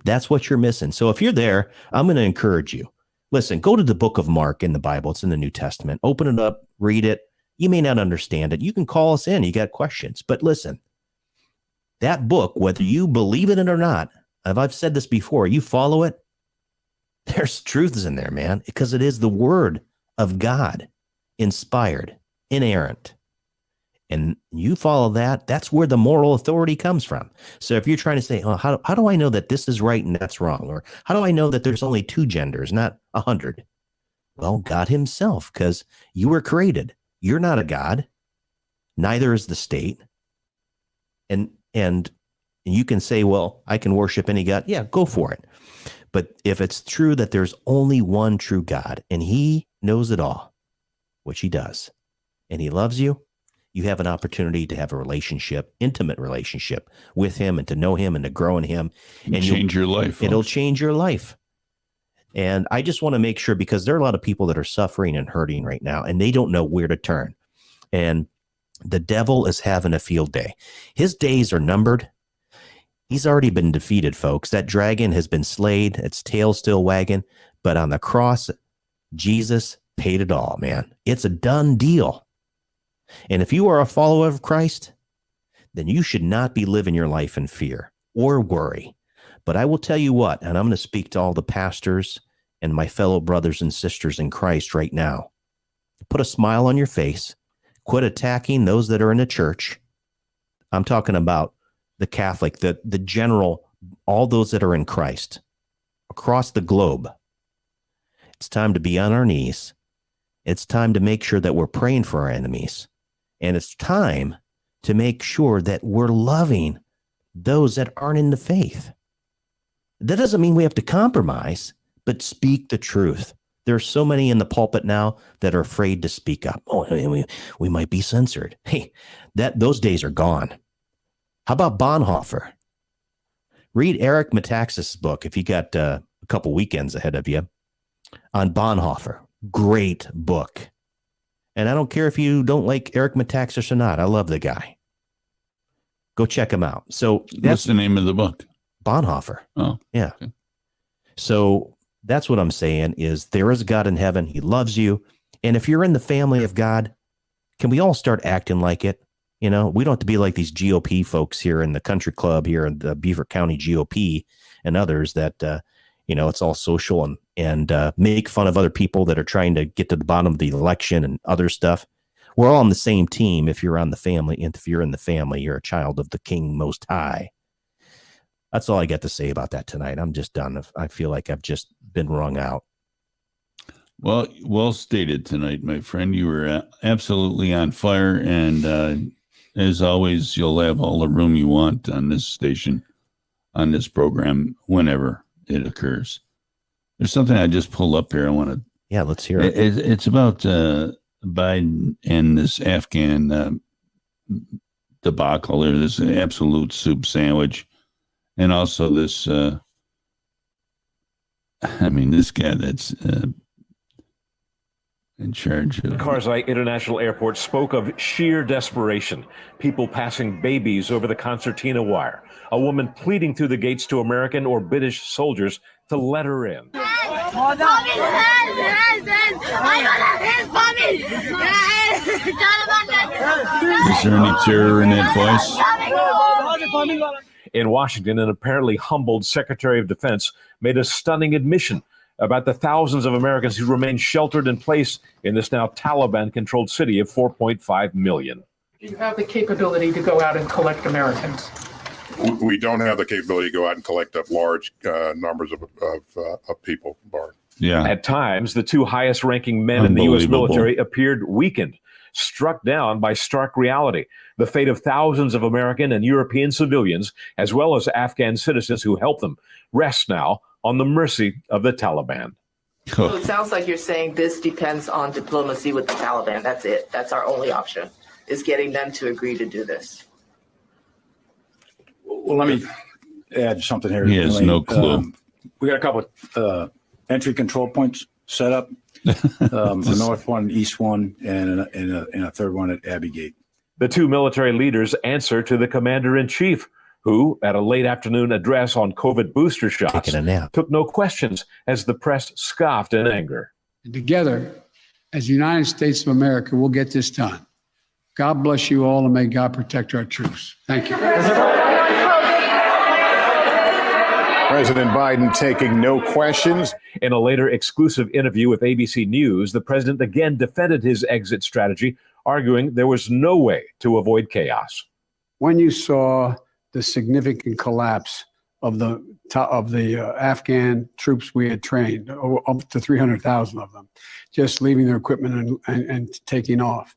That's what you're missing. So if you're there, I'm going to encourage you. Listen, go to the book of Mark in the Bible. It's in the New Testament. Open it up, read it. You may not understand it. You can call us in. You got questions. But listen, that book, whether you believe in it or not, I've said this before, you follow it, there's truths in there, man, because it is the word of God, inspired, inerrant. And you follow that, that's where the moral authority comes from. So if you're trying to say, oh, how do I know that this is right and that's wrong? Or how do I know that there's only 2 genders, not 100? Well, God himself, because you were created. You're not a God. Neither is the state. And you can say, well, I can worship any God. Yeah, go for it. But if it's true that there's only one true God and he knows it all, which he does, and he loves you, you have an opportunity to have a relationship, intimate relationship with him and to know him and to grow in him. And change your life. It'll change your life. And I just want to make sure, because there are a lot of people that are suffering and hurting right now, and they don't know where to turn. And the devil is having a field day. His days are numbered. He's already been defeated, folks. That dragon has been slayed. Its tail still wagging. But on the cross, Jesus paid it all, man. It's a done deal. And if you are a follower of Christ, then you should not be living your life in fear or worry. But I will tell you what, and I'm going to speak to all the pastors and my fellow brothers and sisters in Christ right now. Put a smile on your face. Quit attacking those that are in the church. I'm talking about the Catholic, the general, all those that are in Christ across the globe. It's time to be on our knees. It's time to make sure that we're praying for our enemies. And it's time to make sure that we're loving those that aren't in the faith. That doesn't mean we have to compromise, but speak the truth. There are so many in the pulpit now that are afraid to speak up. Oh, we might be censored. Hey, those days are gone. How about Bonhoeffer? Read Eric Metaxas' book if you got a couple weekends ahead of you on Bonhoeffer. Great book. And I don't care if you don't like Eric Metaxas or not. I love the guy. Go check him out. So what's the name of the book? Bonhoeffer. Oh, yeah. Okay. So that's what I'm saying is there is a God in heaven. He loves you. And if you're in the family of God, can we all start acting like it? You know, we don't have to be like these GOP folks here in the country club here in the Beaver County GOP and others that, it's all social and make fun of other people that are trying to get to the bottom of the election and other stuff. We're all on the same team if you're on the family. And if you're in the family, you're a child of the King Most High. That's all I got to say about that tonight. I'm just done. I feel like I've just been wrung out. Well stated tonight, my friend. You were absolutely on fire. And as always, you'll have all the room you want on this station, on this program, whenever it occurs. There's something I just pulled up here. I want to. Yeah, let's hear it. It's about Biden and this Afghan debacle. There's an absolute soup sandwich. And also this, this guy that's in charge of Karzai International Airport spoke of sheer desperation. People passing babies over the concertina wire. A woman pleading through the gates to American or British soldiers to let her in. Is there any terror in that voice? In Washington, an apparently humbled Secretary of Defense made a stunning admission about the thousands of Americans who remain sheltered in place in this now Taliban-controlled city of 4.5 million. Do you have the capability to go out and collect Americans? We don't have the capability to go out and collect up large numbers of people, Bart. Yeah. At times, the 2 highest-ranking men in the U.S. military appeared weakened, struck down by stark reality. The fate of thousands of American and European civilians, as well as Afghan citizens who helped them, rests now on the mercy of the Taliban. So it sounds like you're saying this depends on diplomacy with the Taliban. That's it. That's our only option, is getting them to agree to do this. Well, let me add something here. He has no clue. We got a couple entry control points set up. The north one, east one, and a third one at Abbey Gate. The 2 military leaders answer to the commander-in-chief, who, at a late afternoon address on COVID booster shots, took no questions as the press scoffed in anger. Together, as the United States of America, we'll get this done. God bless you all, and may God protect our troops. Thank you. President Biden taking no questions. In a later exclusive interview with ABC News, the president again defended his exit strategy, arguing there was no way to avoid chaos. When you saw the significant collapse of the Afghan troops we had trained, up to 300,000 of them, just leaving their equipment and taking off.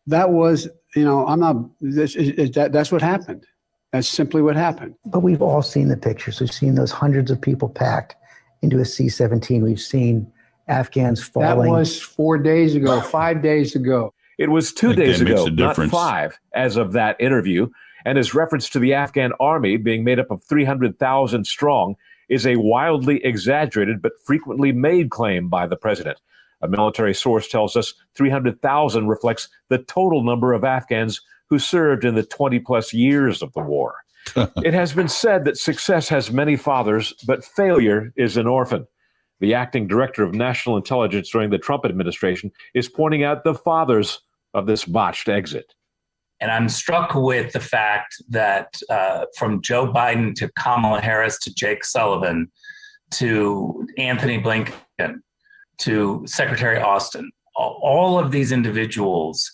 That was, that's what happened. That's simply what happened. But we've all seen the pictures. We've seen those hundreds of people packed into a C-17. We've seen Afghans falling. That was 4 days ago, 5 days ago. It was 2 days ago, not 5, as of that interview. And his reference to the Afghan army being made up of 300,000 strong is a wildly exaggerated but frequently made claim by the president. A military source tells us 300,000 reflects the total number of Afghans who served in the 20-plus years of the war. It has been said that success has many fathers, but failure is an orphan. The acting director of national intelligence during the Trump administration is pointing out the fathers of this botched exit. And I'm struck with the fact that from Joe Biden to Kamala Harris to Jake Sullivan to Anthony Blinken to Secretary Austin, all of these individuals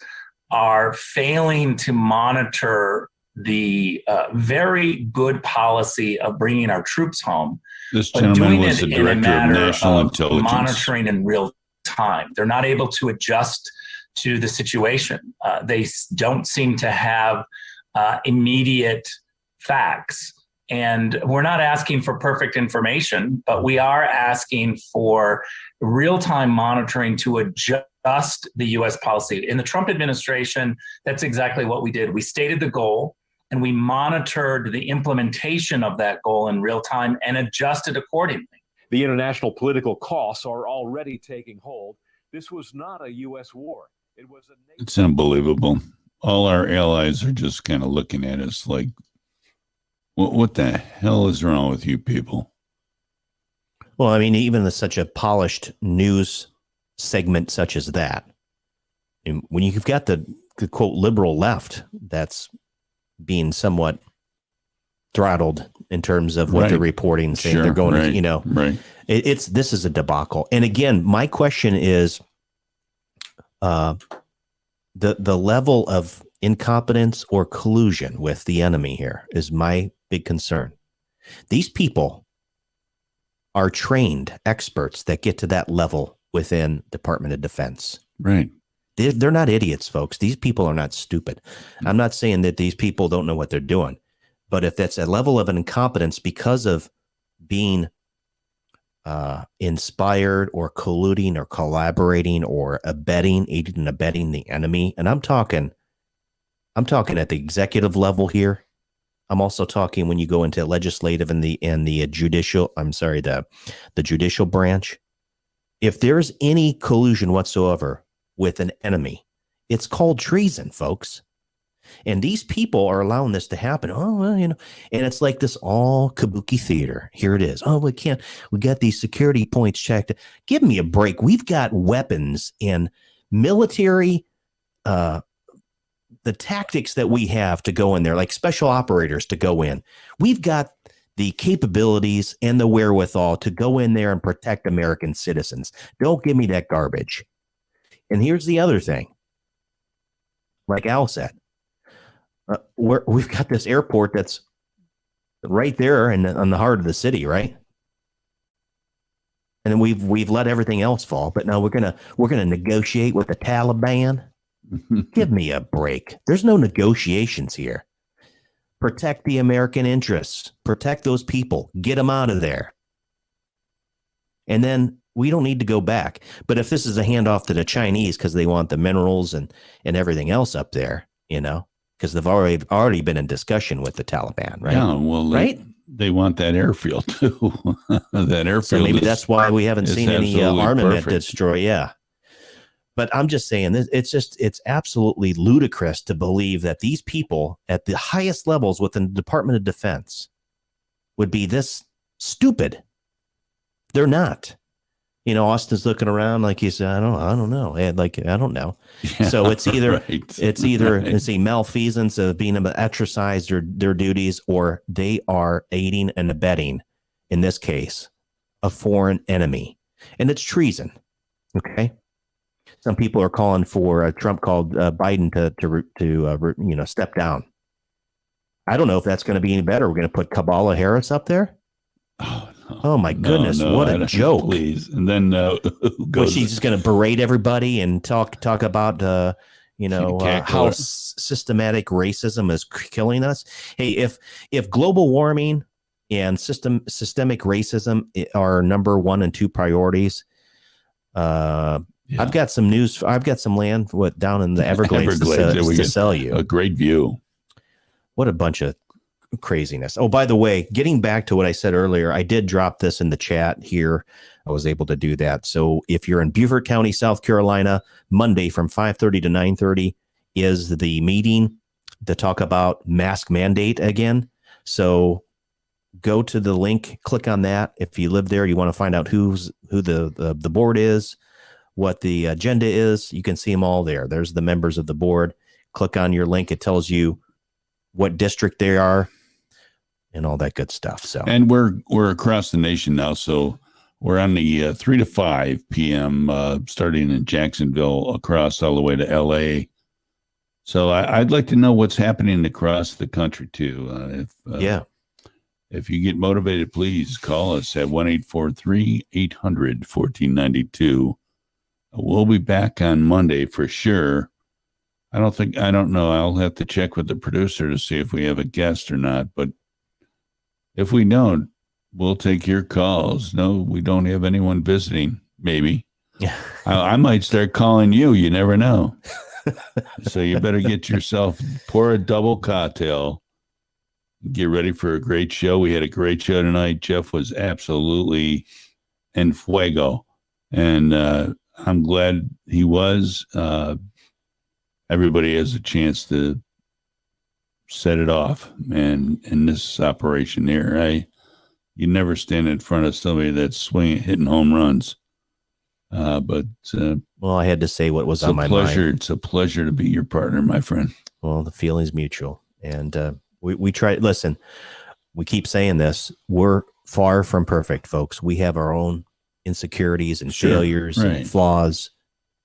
are failing to monitor the very good policy of bringing our troops home. This gentleman was the director of national intelligence. Monitoring in real time. They're not able to adjust to the situation. They don't seem to have immediate facts. And we're not asking for perfect information, but we are asking for real-time monitoring to adjust the U.S. policy. In the Trump administration, that's exactly what we did. We stated the goal, and we monitored the implementation of that goal in real time and adjusted accordingly. The international political costs are already taking hold. This was not a U.S. war. It was a It's unbelievable. All our allies are just kind of looking at us like, what the hell is wrong with you people? Well, I mean, even such a polished news segment such as that, and when you've got the quote liberal left that's being somewhat throttled in terms of what they're reporting, saying they're going to, this is a debacle. And again, my question is the level of incompetence or collusion with the enemy here is my big concern. These people are trained experts that get to that level within Department of Defense. Right. They're not idiots, folks. These people are not stupid. I'm not saying that these people don't know what they're doing, but if that's a level of an incompetence because of being inspired or colluding or collaborating or aiding and abetting the enemy, and I'm talking at the executive level here. I'm also talking when you go into legislative and the judicial. I'm sorry, the judicial branch. If there's any collusion whatsoever with an enemy, it's called treason, folks. And these people are allowing this to happen. Oh, well, and it's like this all kabuki theater. Here it is. Oh, we got these security points checked. Give me a break. We've got weapons and military, the tactics that we have to go in there, like special operators to go in. We've got the capabilities and the wherewithal to go in there and protect American citizens. Don't give me that garbage. And here's the other thing. Like Al said, we've got this airport that's right there on the heart of the city, right? And then we've let everything else fall, but now we're gonna negotiate with the Taliban. Give me a break. There's no negotiations here. Protect the American interests. Protect those people. Get them out of there. And then we don't need to go back. But if this is a handoff to the Chinese because they want the minerals and everything else up there, because they've already been in discussion with the Taliban, right? Yeah, well, right? They want that airfield too. That airfield. So maybe that's why we haven't seen any armament destroy. Yeah. But I'm just saying, it's absolutely ludicrous to believe that these people at the highest levels within the Department of Defense would be this stupid. They're not. Austin's looking around like he said, I don't know. I don't know. Yeah, so it's either it's a malfeasance of being able to exercise their duties, or they are aiding and abetting in this case, a foreign enemy, and it's treason. Okay. Some people are calling for Trump called Biden to step down. I don't know if that's going to be any better. We're going to put Kamala Harris up there. Oh my goodness! What a joke! Please, and then she's just going to berate everybody and talk about how systematic racism is killing us. Hey, if global warming and systemic racism are number 1 and 2 priorities, I've got some news. I've got some land down in the Everglades to sell you. A great view. What a bunch of craziness. Oh, by the way, getting back to what I said earlier, I did drop this in the chat here. I was able to do that. So if you're in Beaufort County, South Carolina, Monday from 5:30 to 9:30 is the meeting to talk about mask mandate again. So go to the link, click on that. If you live there, you want to find out who the board is, what the agenda is, you can see them all there. There's the members of the board. Click on your link. It tells you what district they are and all that good stuff. So, and we're across the nation now. So we're on the 3 to 5 p.m. Starting in Jacksonville across all the way to L.A. So I'd like to know what's happening across the country too. If you get motivated, please call us at 1-843-800-1492. We'll be back on Monday for sure. I don't know. I'll have to check with the producer to see if we have a guest or not. But if we don't, we'll take your calls. No, we don't have anyone visiting. Maybe. Yeah. I might start calling you. You never know. So you better get yourself, pour a double cocktail. Get ready for a great show. We had a great show tonight. Jeff was absolutely en fuego. And I'm glad he was. Everybody has a chance to set it off. And in this operation here, you never stand in front of somebody that's hitting home runs. But I had to say what was on my mind. It's a pleasure to be your partner, my friend. Well, the feeling's mutual. And we try. Listen, we keep saying this. We're far from perfect, folks. We have our own insecurities and failures and flaws.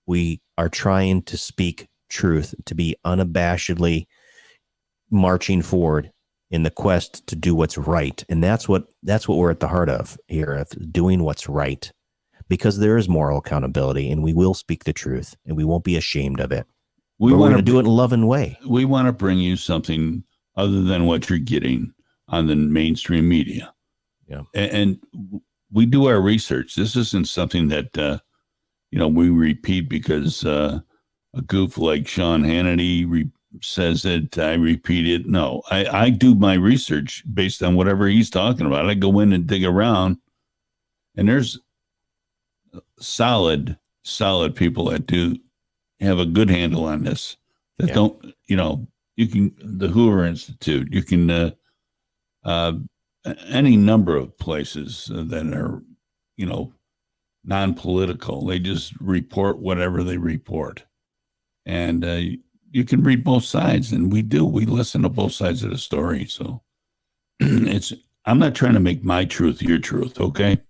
We are trying to speak truth, to be unabashedly marching forward in the quest to do what's right. And that's what we're at the heart of here, of doing what's right, because there is moral accountability, and we will speak the truth, and we won't be ashamed of it. We're going to do it in a loving way. We want to bring you something other than what you're getting on the mainstream media. Yeah. And we do our research. This isn't something that, we repeat because a goof like Sean Hannity says it, I repeat it. No, I do my research based on whatever he's talking about. I go in and dig around, and there's solid people that do have a good handle on this, that don't, you can, the Hoover Institute, you can, any number of places that are, non-political. They just report whatever they report. And you can read both sides, and we listen to both sides of the story. So I'm not trying to make my truth your truth, okay?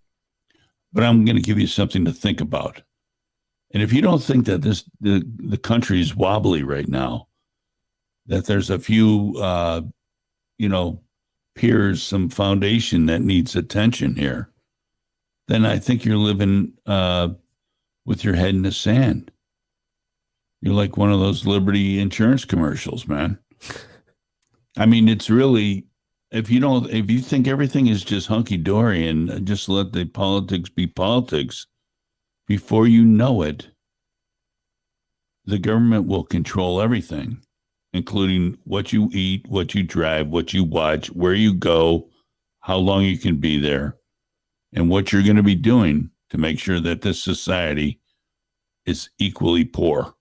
But I'm going to give you something to think about. And if you don't think that the country is wobbly right now, that there's a few, peers, some foundation that needs attention here, then I think you're living with your head in the sand. You're like one of those Liberty insurance commercials, man. I mean, it's really, if you think everything is just hunky-dory and just let the politics be politics, before you know it, the government will control everything, including what you eat, what you drive, what you watch, where you go, how long you can be there, and what you're going to be doing to make sure that this society is equally poor.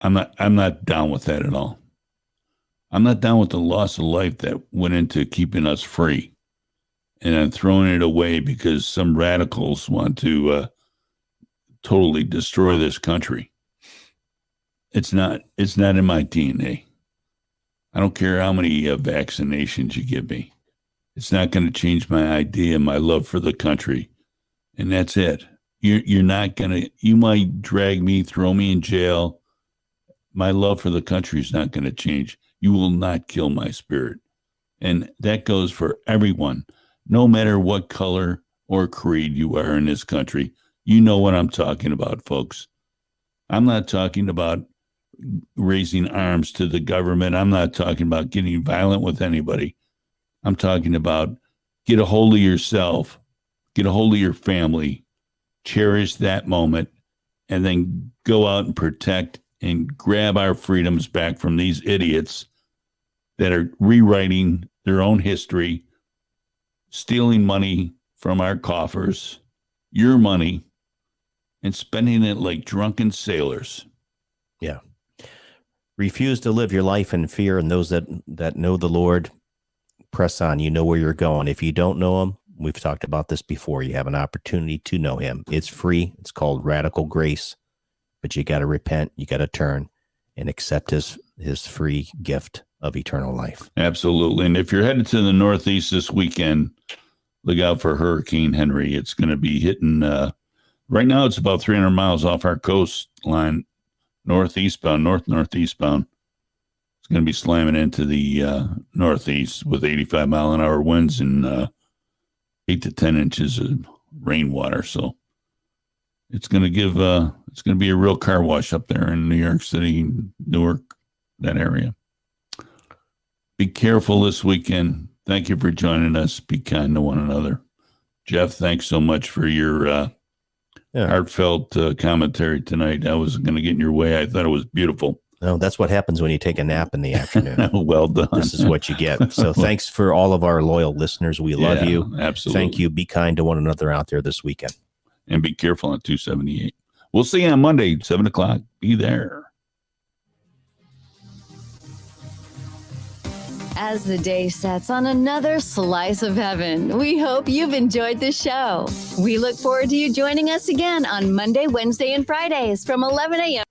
I'm not down with that at all. I'm not down with the loss of life that went into keeping us free, and I'm throwing it away because some radicals want to totally destroy this country. It's not in my DNA. I don't care how many vaccinations you give me. It's not going to change my idea, my love for the country. And that's it. You're not going to, you might drag me, throw me in jail. My love for the country is not going to change. You will not kill my spirit. And that goes for everyone, no matter what color or creed you are in this country. You know what I'm talking about, folks. I'm not talking about raising arms to the government. I'm not talking about getting violent with anybody. I'm talking about get a hold of yourself, get a hold of your family, cherish that moment, and then go out and protect and grab our freedoms back from these idiots that are rewriting their own history, stealing money from our coffers, your money, and spending it like drunken sailors. Yeah. Refuse to live your life in fear, and those that know the Lord, press on. You know where you're going. If you don't know him, we've talked about this before. You have an opportunity to know him. It's free. It's called radical grace, but you got to repent. You got to turn and accept his free gift of eternal life. Absolutely. And if you're headed to the Northeast this weekend, look out for Hurricane Henry. It's going to be hitting, right now it's about 300 miles off our coastline, northeastbound. It's going to be slamming into the northeast with 85-mile-an-hour winds and 8 to 10 inches of rainwater. So it's going to give, it's going to be a real car wash up there in New York City, Newark, that area. Be careful this weekend. Thank you for joining us. Be kind to one another. Jeff, thanks so much for your heartfelt commentary tonight. I wasn't going to get in your way. I thought it was beautiful. No, that's what happens when you take a nap in the afternoon. Well done. This is what you get. So thanks for all of our loyal listeners. We love you. Absolutely. Thank you. Be kind to one another out there this weekend. And be careful on 278. We'll see you on Monday, 7 o'clock. Be there. As the day sets on another slice of heaven, we hope you've enjoyed the show. We look forward to you joining us again on Monday, Wednesday, and Fridays from 11 a.m.